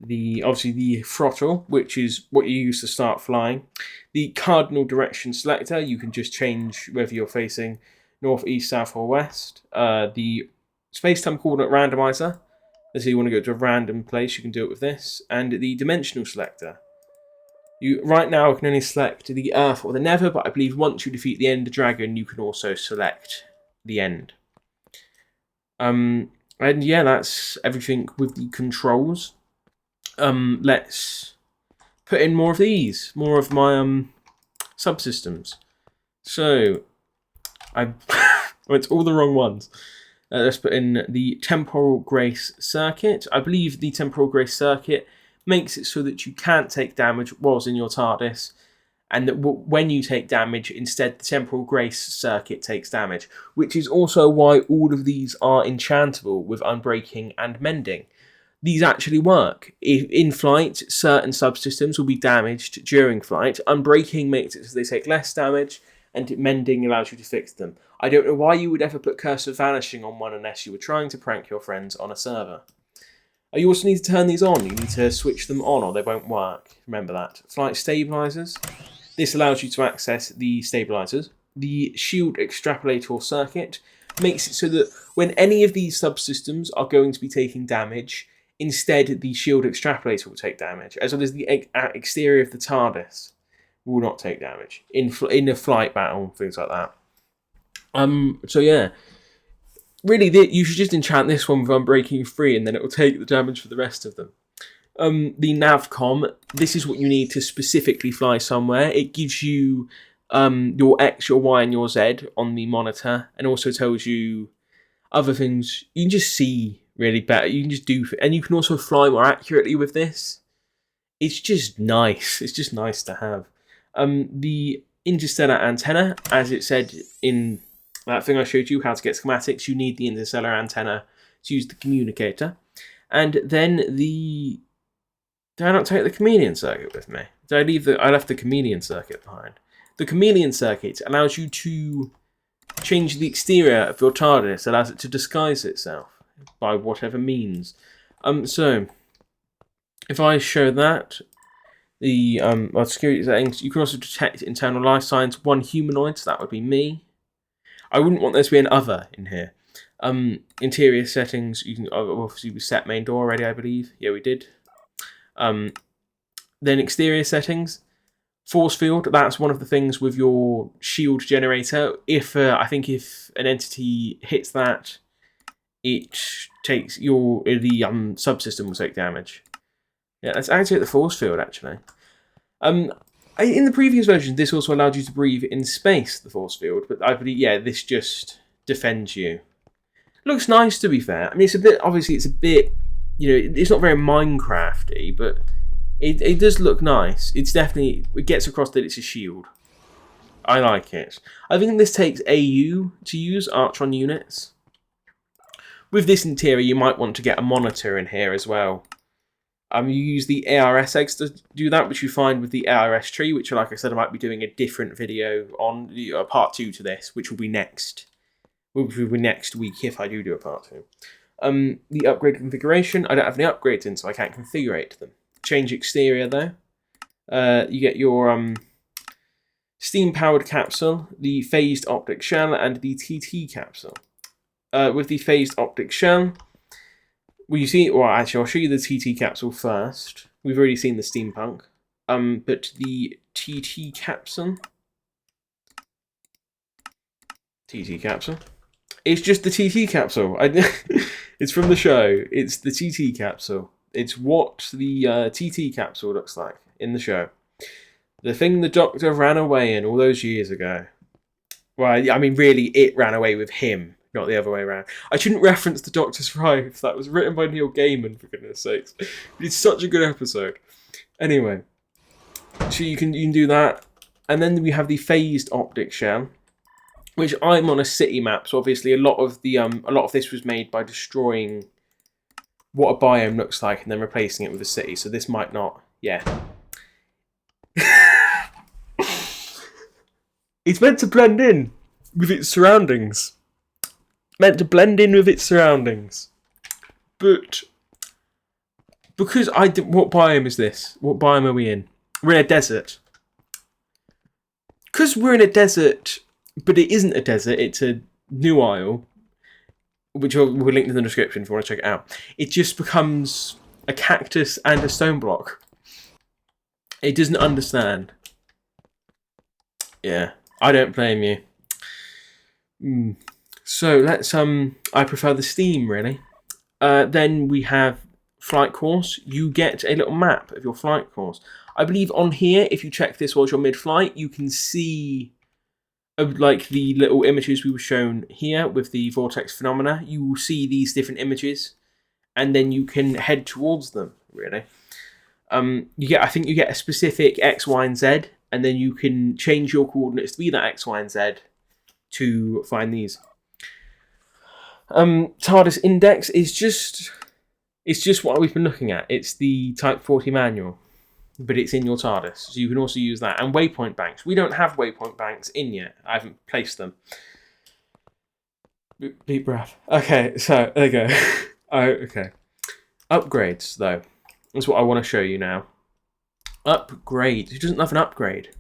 obviously the throttle, which is what you use to start flying. The cardinal direction selector, you can just change whether you're facing north, east, south, or west. The space-time coordinate randomizer, so you want to go to a random place, you can do it with this. And the dimensional selector. Right now I can only select the Earth or the Nether, but I believe once you defeat the Ender Dragon, you can also select the End. And yeah, that's everything with the controls. Let's put in more of these, more of my subsystems. So I went to all the wrong ones. Let's put in the temporal grace circuit. I believe the temporal grace circuit makes it so that you can't take damage whilst in your TARDIS, and that when you take damage, instead the temporal grace circuit takes damage, which is also why all of these are enchantable with unbreaking and mending. These actually work. If in flight, certain subsystems will be damaged during flight. Unbreaking makes it so they take less damage, and mending allows you to fix them. I don't know why you would ever put Curse of Vanishing on one unless you were trying to prank your friends on a server. You also need to turn these on. You need to switch them on or they won't work. Remember that. Flight stabilizers. This allows you to access the stabilizers. The shield extrapolator circuit makes it so that when any of these subsystems are going to be taking damage, instead the shield extrapolator will take damage, as well as the exterior of the TARDIS will not take damage in a flight battle, things like that. So yeah, really, you should just enchant this one with Unbreaking 3, and then it will take the damage for the rest of them. The Navcom, this is what you need to specifically fly somewhere. It gives you your X, your Y, and your Z on the monitor, and also tells you other things. You can just see really better. You can just do, and you can also fly more accurately with this. It's just nice. It's just nice to have. The interstellar antenna, as it said in that thing I showed you, how to get schematics, you need the interstellar antenna to use the communicator. And then did I not take the chameleon circuit with me? I left the chameleon circuit behind. The chameleon circuit allows you to change the exterior of your TARDIS, allows it to disguise itself by whatever means. So if I show that, the security settings, you can also detect internal life signs. One humanoid, so that would be me. I wouldn't want there to be an other in here. Interior settings, you can obviously we set main door already, I believe. Yeah, we did. Then exterior settings, force field. That's one of the things with your shield generator. If I think if an entity hits that, it takes the subsystem will take damage. Yeah, let's activate the force field actually. In the previous version, this also allowed you to breathe in space, the force field, but I believe, yeah, this just defends you. Looks nice, to be fair. I mean, obviously it's a bit, it's not very Minecrafty, but it does look nice. It's definitely, it gets across that it's a shield. I like it. I think this takes AU to use, Archon units. With this interior, you might want to get a monitor in here as well. You use the ARS eggs to do that, which you find with the ARS tree, which, like I said, I might be doing a different video on, part 2 to this, which will be next. Which will be next week if I do a part 2. The upgrade configuration, I don't have any upgrades in, so I can't configure them. Change exterior, though. You get your steam-powered capsule, the phased optic shell, and the TT capsule. With the phased optic shell, well, actually, I'll show you the TT capsule first. We've already seen the steampunk. But the TT capsule... It's just the TT capsule. It's from the show. It's the TT capsule. It's what the TT capsule looks like in the show. The thing the Doctor ran away in all those years ago. Well, I mean, really, it ran away with him. Not the other way around. I shouldn't reference the Doctor's Wife. That was written by Neil Gaiman, for goodness sakes. It's such a good episode. Anyway, so you can do that, and then we have the phased optic shell, which I'm on a city map. So obviously, a lot of this was made by destroying what a biome looks like and then replacing it with a city. So this might not, yeah. It's meant to blend in with its surroundings. But because what biome is this? What biome are we in? We're in a desert. Because we're in a desert, but it isn't a desert, it's a new isle, which we'll link in the description if you want to check it out. It just becomes a cactus and a stone block. It doesn't understand. Yeah, I don't blame you. So let's I prefer the steam, really. Then we have flight course. You get a little map of your flight course. I believe on here, if you check this whilst you're mid-flight, you can see like the little images we were shown here with the Vortex phenomena. You will see these different images, and then you can head towards them, really. I think you get a specific X, Y, and Z, and then you can change your coordinates to be that X, Y, and Z to find these. TARDIS index is just what we've been looking at. It's the Type 40 manual, but it's in your TARDIS, so you can also use that. And waypoint banks. We don't have waypoint banks in yet. I haven't placed them. Deep breath. Okay, so there you go. Okay. Upgrades, though. That's what I want to show you now. Upgrades. Who doesn't love an upgrade?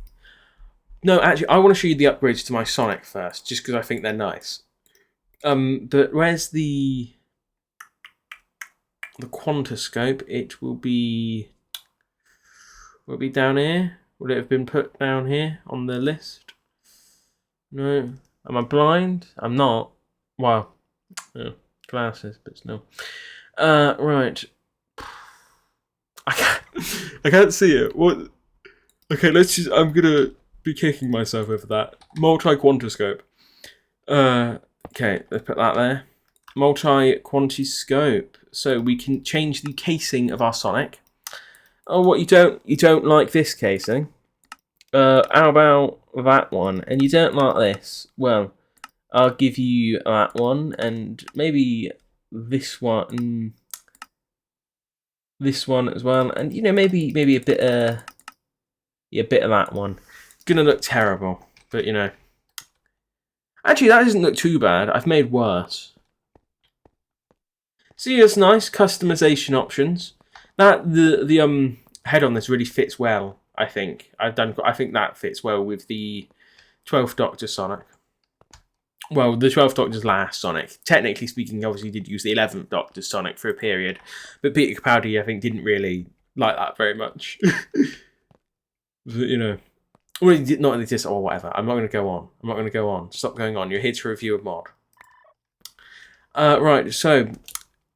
No, actually, I want to show you the upgrades to my Sonic first, just because I think they're nice. But where's the quantiscope? It will be down here. Would it have been put down here on the list? No. Am I blind? I'm not. Wow. Oh, glasses, but still. Right. I can't see it. What? Okay, I'm gonna be kicking myself over that. Multi-quantiscope. Okay, let's put that there. Multi-quantiscope. So we can change the casing of our Sonic. Oh, what, you don't like this casing? How about that one? And you don't like this? Well, I'll give you that one, and maybe this one, this one as well, and maybe a bit of that one. Gonna look terrible, but Actually, that doesn't look too bad. I've made worse. See, it's nice customization options. That the head on this really fits well. I think I think that fits well with the 12th Doctor Sonic. Well, the 12th Doctor's last Sonic. Technically speaking, obviously did use the 11th Doctor's Sonic for a period, but Peter Capaldi, I think, didn't really like that very much. You know, well, he did not exist or whatever. I'm not going to go on. I'm not going to go on. Stop going on. You're here to review a mod. Right. So,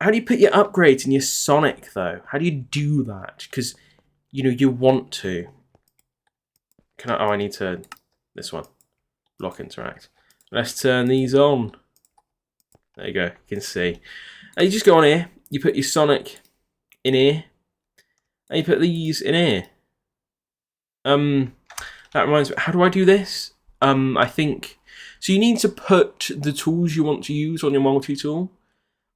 how do you put your upgrades in your Sonic though? How do you do that? Because you know you want to. Can I? Oh, I need to. This one. Lock interact. Let's turn these on. There you go. You can see. And you just go on here. You put your Sonic in here. And you put these in here. That reminds me. How do I do this? I think so. You need to put the tools you want to use on your multi-tool.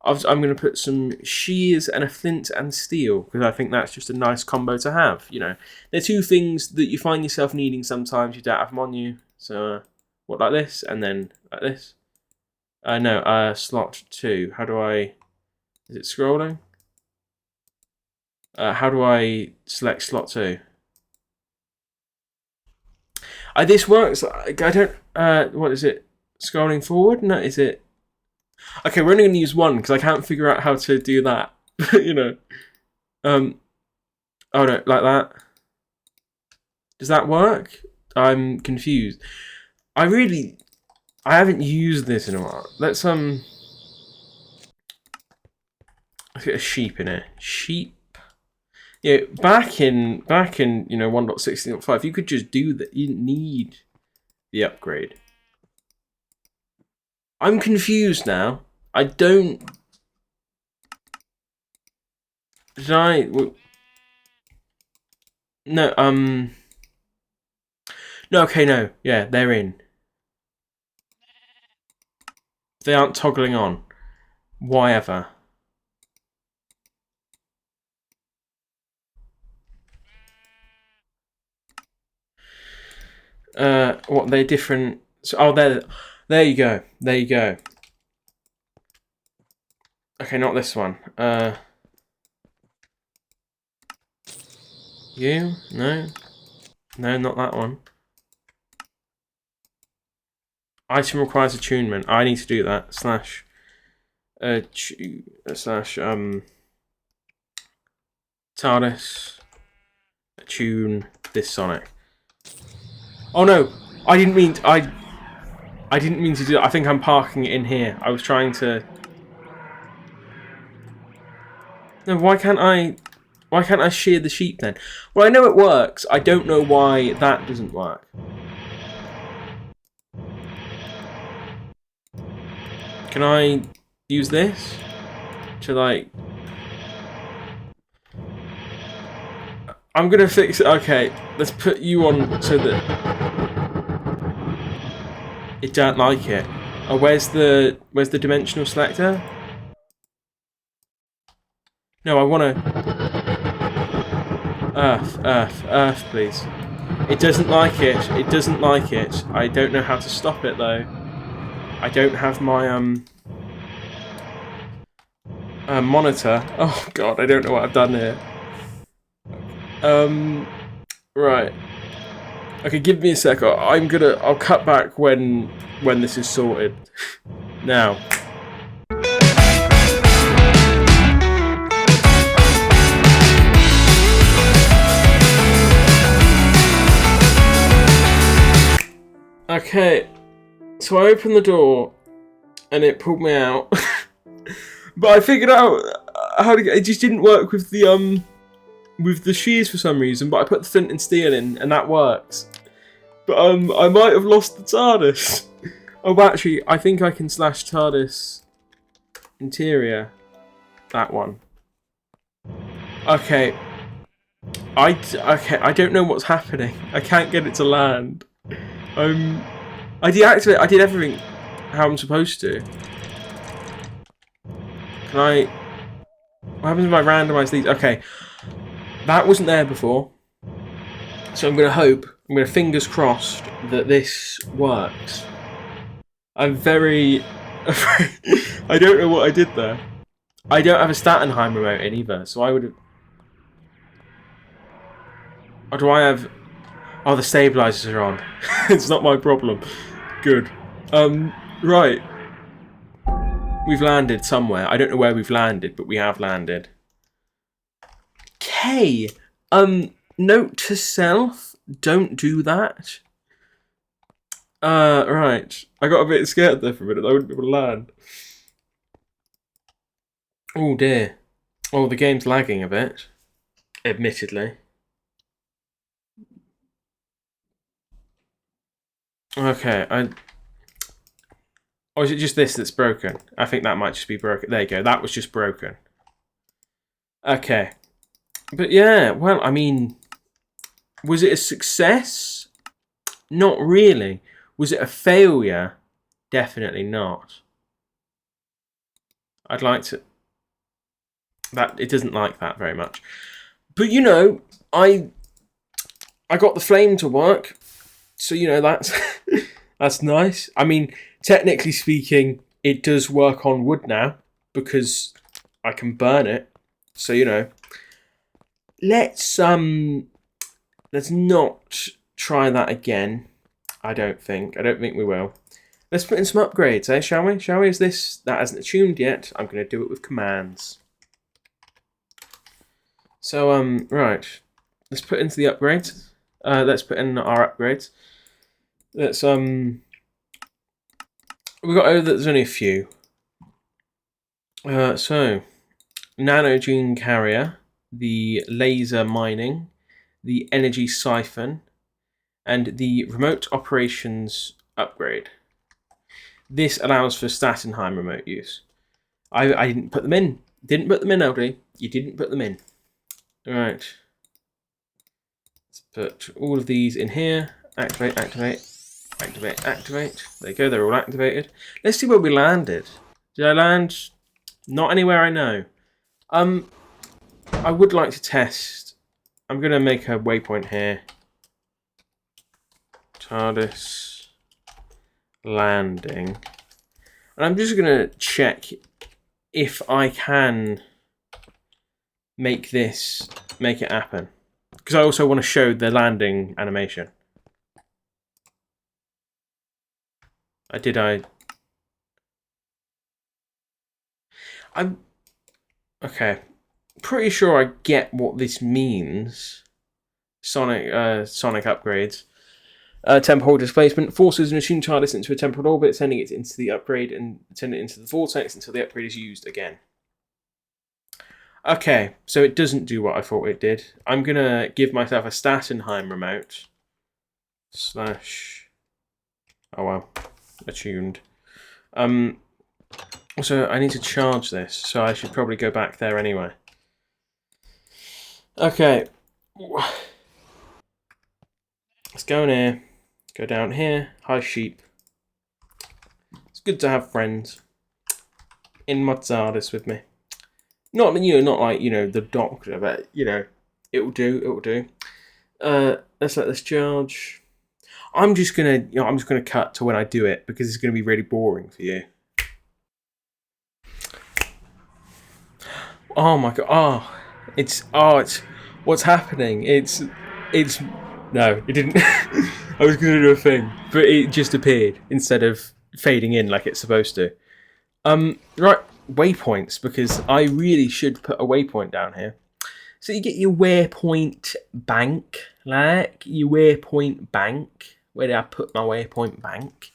I'm going to put some shears and a flint and steel because I think that's just a nice combo to have. You know, they're two things that you find yourself needing sometimes. You don't have them on you, so. What, like this? And then like this? No, slot 2. How do I... Is it scrolling? How do I select slot 2? This works. I don't... what is it? Scrolling forward? No, is it... Okay, we're only going to use one because I can't figure out how to do that. You know. Oh no, like that. Does that work? I'm confused. I haven't used this in a while. Let's get a sheep in it. Sheep. Yeah, back in 1.16.5, you could just do that. You didn't need the upgrade. I'm confused now. I don't. Did I? No. No. Okay. No. Yeah, they're in. They aren't toggling on. Why ever? What, they're different. So, oh, there you go. There you go. Okay, not this one. You? No. No, not that one. Item requires attunement. I need to do that. Slash Tardis attune this Sonic. Oh no! I didn't mean to, I didn't mean to do that. I think I'm parking it in here. I was trying to. No, why can't I shear the sheep then? Well, I know it works. I don't know why that doesn't work. Can I use this to like... I'm gonna fix it. Okay, let's put you on so that it don't like it. Oh, where's the dimensional selector? No, I wanna Earth, please. It doesn't like it. It doesn't like it. I don't know how to stop it though. I don't have my monitor. Oh god, I don't know what I've done here. Right. Okay, give me a sec. I'll cut back when this is sorted. Now. Okay. So I opened the door, and it pulled me out. But I figured out how to get. It just didn't work with the shears for some reason. But I put the flint and steel in, and that works. But I might have lost the TARDIS. Oh, actually, I think I can slash TARDIS interior. That one. Okay. I don't know what's happening. I can't get it to land. I deactivate. I did everything how I'm supposed to. Can I? What happens if I randomize these? Okay, that wasn't there before, so I'm gonna fingers crossed that this works. I'm very afraid. I don't know what I did there. I don't have a Statenheim remote in either, so I would have... Or do I have... Oh, the stabilizers are on. It's not my problem. Good. Right. We've landed somewhere. I don't know where we've landed, but we have landed. Okay. Note to self, don't do that. Right. I got a bit scared there for a minute. I wouldn't be able to land. Oh dear. Oh, the game's lagging a bit. Admittedly. Okay, or is it just this that's broken? I think that might just be broken. There you go. That was just broken. Okay. But yeah, well, I mean, was it a success? Not really. Was it a failure? Definitely not. I'd like to... It doesn't like that very much. But, you know, I got the flame to work. So, you know, that's that's nice. I mean, technically speaking, it does work on wood now because I can burn it. So, you know, let's not try that again. I don't think we will. Let's put in some upgrades, eh? Shall we? Shall we? Is this that hasn't tuned yet? I'm going to do it with commands. So right, let's put into the upgrades. Let's put in our upgrades. Let's we got there's only a few. So nanogene carrier, the laser mining, the energy siphon, and the remote operations upgrade. This allows for Statenheim remote use. I didn't put them in. Didn't put them in, LD. You didn't put them in. Alright. Let's put all of these in here. Activate, activate, activate, activate. There you go, they're all activated. Let's see where we landed. Did I land? Not anywhere I know. I would like to test. I'm going to make a waypoint here. Tardis landing. And I'm just going to check if I can make it happen. Because I also want to show the landing animation. I'm okay. Pretty sure I get what this means. Sonic upgrades. Temporal displacement forces an assumed TARDIS into a temporal orbit, sending it into the upgrade and sending it into the vortex until the upgrade is used again. Okay, so it doesn't do what I thought it did. I'm gonna give myself a Statenheim remote. / oh well, attuned. So I need to charge this, so I should probably go back there anyway. Okay. Let's go in here. Go down here. Hi, sheep. It's good to have friends in my TARDIS with me. Not like the Doctor, but it'll do. It'll do. Let's let this charge. I'm just gonna cut to when I do it because it's gonna be really boring for you. Oh my god! It's what's happening? It's no, it didn't. I was gonna do a thing, but it just appeared instead of fading in like it's supposed to. Right, waypoints, because I really should put a waypoint down here. So you get your waypoint bank, like your waypoint bank. Where did I put my waypoint bank?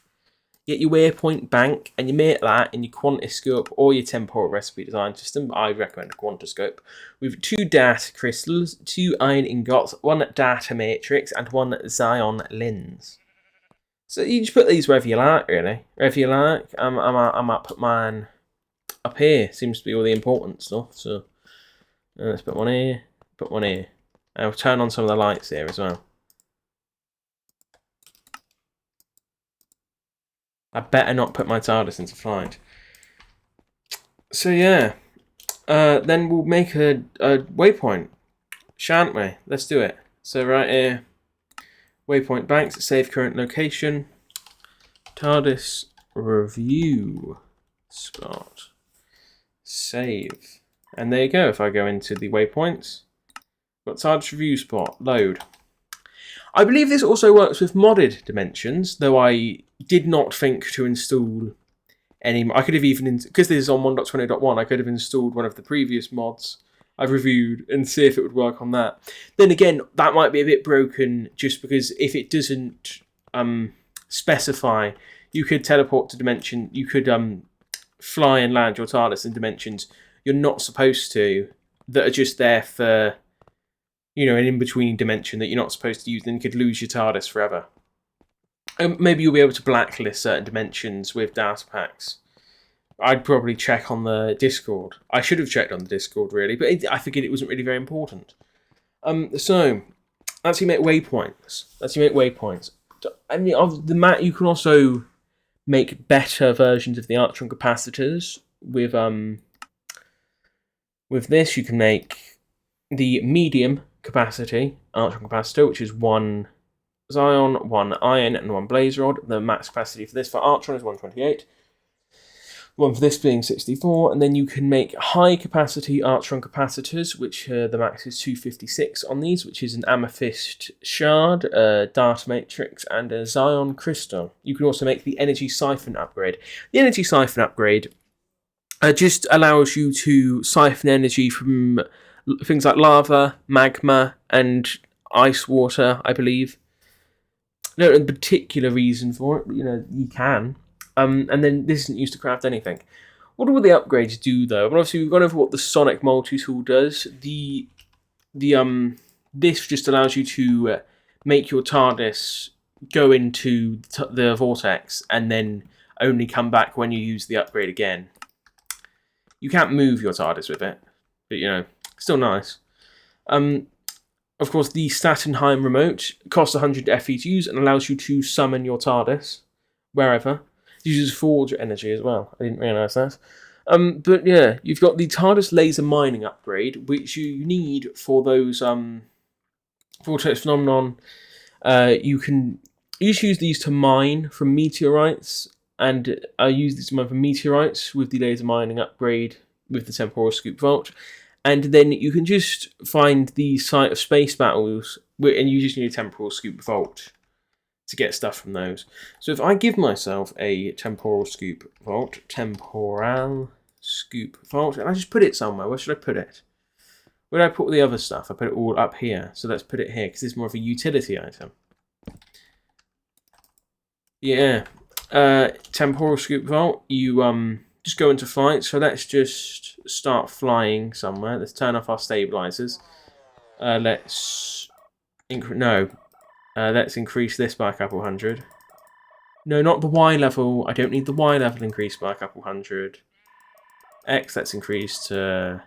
You get your waypoint bank, and you make that in your quantiscope or your temporal recipe design system. I recommend a quantiscope with 2 data crystals, 2 iron ingots, 1 data matrix, and 1 Zion lens. So you just put these wherever you like, really. Wherever you like. I might put mine up here. Seems to be all the important stuff. So let's put one here. Put one here. I'll turn on some of the lights here as well. I better not put my TARDIS into flight. So yeah, then we'll make a waypoint, shan't we? Let's do it. So right here, waypoint banks, save current location, TARDIS review spot. Save. And there you go. If I go into the waypoints, got Tardis review spot, load. I believe this also works with modded dimensions, though I did not think to install any. I could have even, because this is on 1.20.1, I could have installed one of the previous mods I've reviewed and see if it would work on that. Then again, that might be a bit broken, just because if it doesn't specify, you could teleport to dimension, you could fly and land your TARDIS in dimensions you're not supposed to, that are just there for, you know, an in-between dimension that you're not supposed to use, then you could lose your TARDIS forever. Maybe you'll be able to blacklist certain dimensions with data packs. I'd probably check on the Discord. I should have checked on the Discord, really, but I figured it wasn't really very important. So, that's how you make waypoints. I mean, of the mat, you can also make better versions of the Archer and capacitors. With this, you can make the medium capacity Archer and capacitor, which is 1 Zion, 1 iron, and 1 blaze rod. The max capacity for this for Archer is 128. One for this being 64, and then you can make high capacity Archer and capacitors, which the max is 256 on these, which is an amethyst shard, a data matrix, and a Zion crystal. You can also make the energy siphon upgrade. The energy siphon upgrade just allows you to siphon energy from things like lava, magma, and ice water, I believe. No particular reason for it, but you know, you can. And then this isn't used to craft anything. What do all the upgrades do, though? Well, obviously, we've gone over what the Sonic multi-tool does. This just allows you to make your TARDIS go into the Vortex and then only come back when you use the upgrade again. You can't move your TARDIS with it, but, you know, still nice. Of course, the Statenheim remote costs 100 FE to use and allows you to summon your TARDIS wherever. It uses forge energy as well. I didn't realise that. But yeah, you've got the TARDIS laser mining upgrade, which you need for those Vortex phenomenon. You can use these to mine from meteorites, and use these to mine from meteorites with the laser mining upgrade with the temporal scoop vault. And then you can just find the site of space battles, and you just need a temporal scoop vault to get stuff from those. So if I give myself a temporal scoop vault, and I just put it somewhere, where should I put it? Where do I put the other stuff? I put it all up here. So let's put it here, because it's more of a utility item. Yeah. Temporal scoop vault, you just go into flight. So let's just start flying somewhere. Let's turn off our stabilizers. Let's increase this by a couple hundred. No, not the Y level. I don't need the Y level increased by a couple hundred. X, let's increase to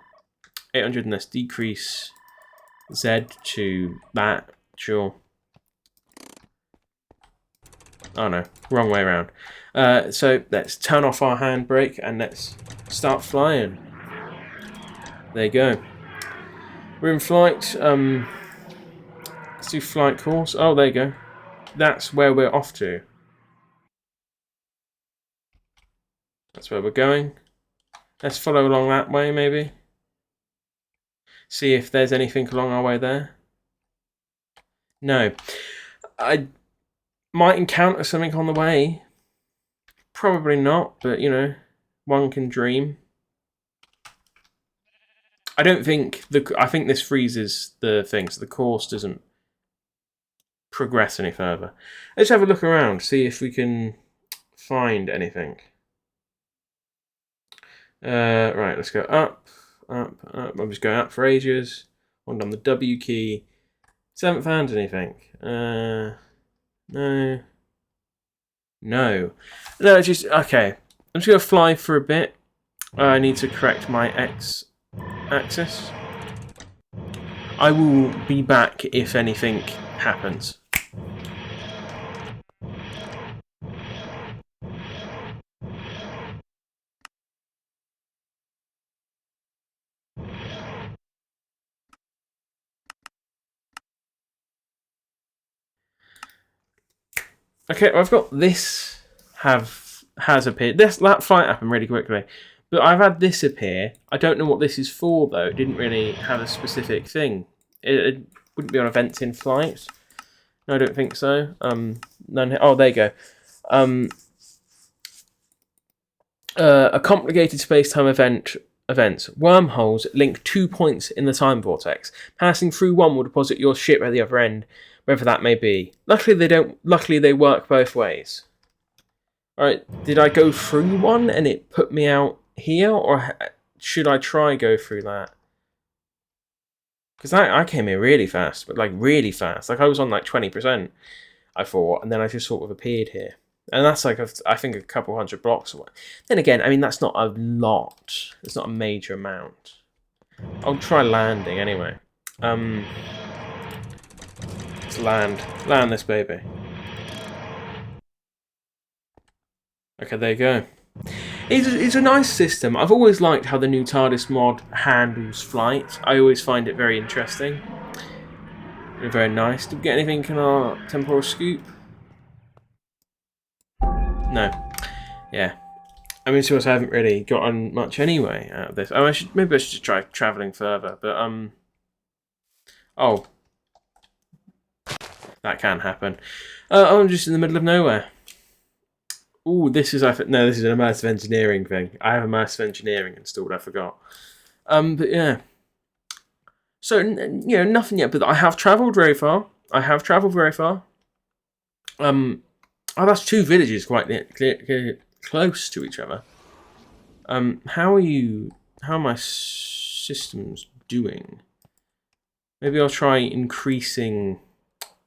800, and let's decrease Z to that. Sure. Oh no, wrong way around. So let's turn off our handbrake and let's start flying. There you go. We're in flight. Let's do flight course. Oh, there you go. That's where we're off to. That's where we're going. Let's follow along that way, maybe. See if there's anything along our way there. No. I might encounter something on the way. Probably not, but, you know, one can dream. I don't think... I think this freezes the thing, so the course doesn't progress any further. Let's have a look around, see if we can find anything. Right, let's go up, up, up. I'm just going up for ages. One on the W key. Still haven't found anything. No. No, just... Okay. I'm just going to fly for a bit. I need to correct my X-axis. I will be back if anything happens. Okay, well, I've got this has appeared. That flight happened really quickly. But I've had this appear. I don't know what this is for, though. It didn't really have a specific thing. It wouldn't be on events in flight. No, I don't think so. None. Oh, there you go. A complicated space-time events. Wormholes link 2 points in the time vortex. Passing through one will deposit your ship at the other end, wherever that may be. Luckily, they don't. Luckily, they work both ways. All right. Did I go through one and it put me out here, or should I try go through that? Because I came here really fast, but like really fast. Like I was on like 20%, I thought, and then I just sort of appeared here. And that's like, I think, a couple hundred blocks away. Then again, I mean, that's not a lot. It's not a major amount. I'll try landing anyway. Let's land. Land this baby. Okay, there you go. It's a nice system. I've always liked how the new Tardis mod handles flight. I always find it very interesting. Very nice. Did we get anything in our temporal scoop? No. Yeah. I mean, to be honest, I haven't really gotten much anyway out of this. Oh, maybe I should try travelling further, but oh. That can happen. I'm just in the middle of nowhere. Ooh, this is an immersive engineering thing. I have immersive engineering installed, I forgot. But yeah. So, you know, nothing yet, but I have travelled very far. Oh, that's 2 villages quite close to each other. How are my systems doing? Maybe I'll try increasing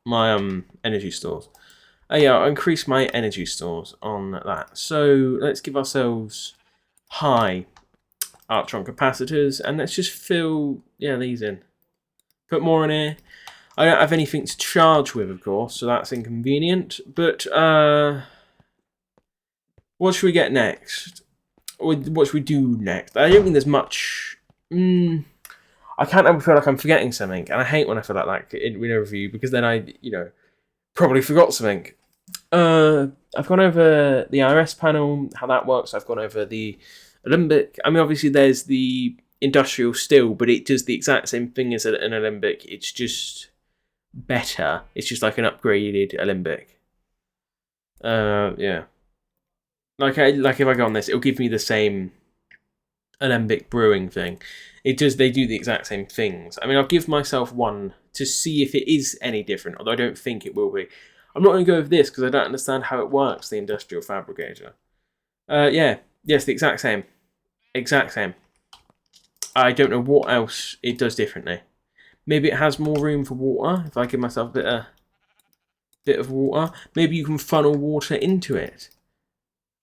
my energy stores. Yeah, I'll increase my energy stores on that. So let's give ourselves high electron capacitors, and let's just fill these in. Put more in here. I don't have anything to charge with, of course, so that's inconvenient. But what should we get next? Or what should we do next? I don't think there's much. I can't ever feel like I'm forgetting something, and I hate when I feel like that in a review, because then I, probably forgot something. I've gone over the IRS panel, how that works. I've gone over the alembic. I mean, obviously there's the industrial still, but it does the exact same thing as an alembic. It's just better. It's just like an upgraded alembic. Yeah. Like if I go on this, it'll give me the same alembic brewing thing. They do the exact same things. I mean, I'll give myself one to see if it is any different, although I don't think it will be. I'm not going to go with this because I don't understand how it works, the industrial fabricator. Yes, the exact same. Exact same. I don't know what else it does differently. Maybe it has more room for water, if I give myself a bit of water. Maybe you can funnel water into it.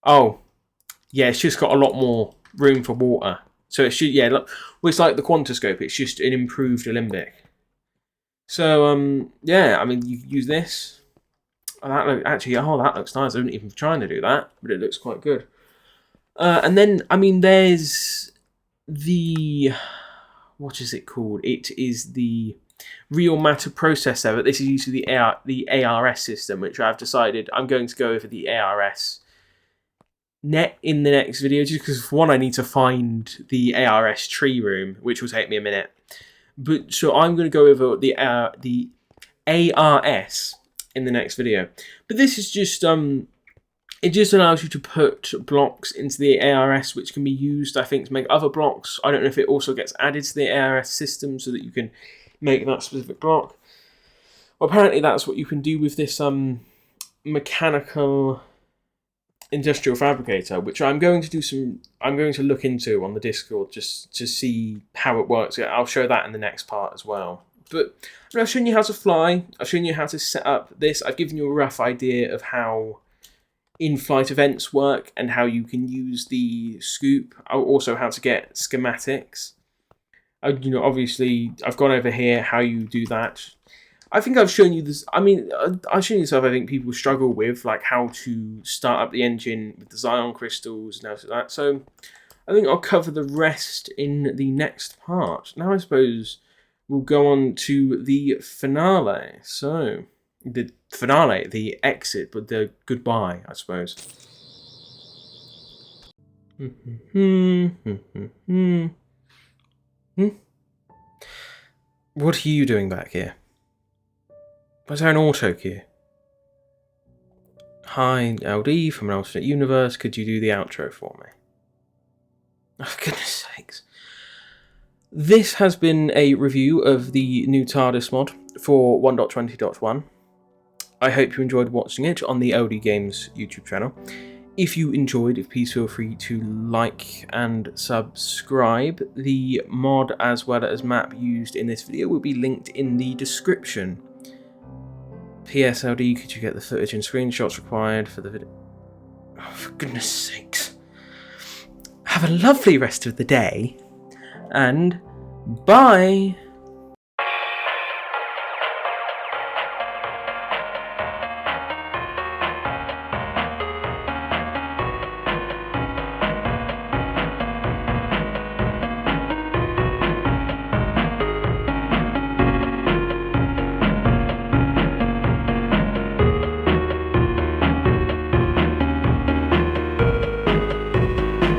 Oh, yeah, it's just got a lot more room for water. So it should, look, well, it's like the quantiscope. It's just an improved alembic. So, I mean, you use this. Oh, that looks nice. I wasn't even trying to do that, but it looks quite good. And then, I mean, there's the, what is it called? It is the real matter processor, but this is used for the ARS system, which I've decided I'm going to go over the ARS in the next video, just because for one I need to find the ARS tree room, which will take me a minute. But so I'm going to go over the ARS in the next video. But this is just it just allows you to put blocks into the ARS, which can be used, I think, to make other blocks. I don't know if it also gets added to the ARS system so that you can make that specific block. Well, apparently that's what you can do with this mechanical industrial fabricator, which I'm going to look into on the Discord just to see how it works. I'll show that in the next part as well. But I've shown you how to fly. I've shown you how to set up this. I've given you a rough idea of how in-flight events work and how you can use the scoop. Also how to get schematics. Obviously I've gone over here how you do that. I think I've shown you this. I mean, I've shown you stuff I think people struggle with, like how to start up the engine with the Zion crystals and all that. So I think I'll cover the rest in the next part. Now I suppose we'll go on to the finale. So the finale, the exit, but the goodbye, I suppose. What are you doing back here? Was there an auto cue? Hi, LD from an alternate universe. Could you do the outro for me? Oh, goodness sakes. This has been a review of the new Tardis mod for 1.20.1. I hope you enjoyed watching it on the LD Games YouTube channel. If you enjoyed, please feel free to like and subscribe. The mod as well as map used in this video will be linked in the description. PSLD, could you get the footage and screenshots required for the video? Oh, for goodness sakes. Have a lovely rest of the day, and bye!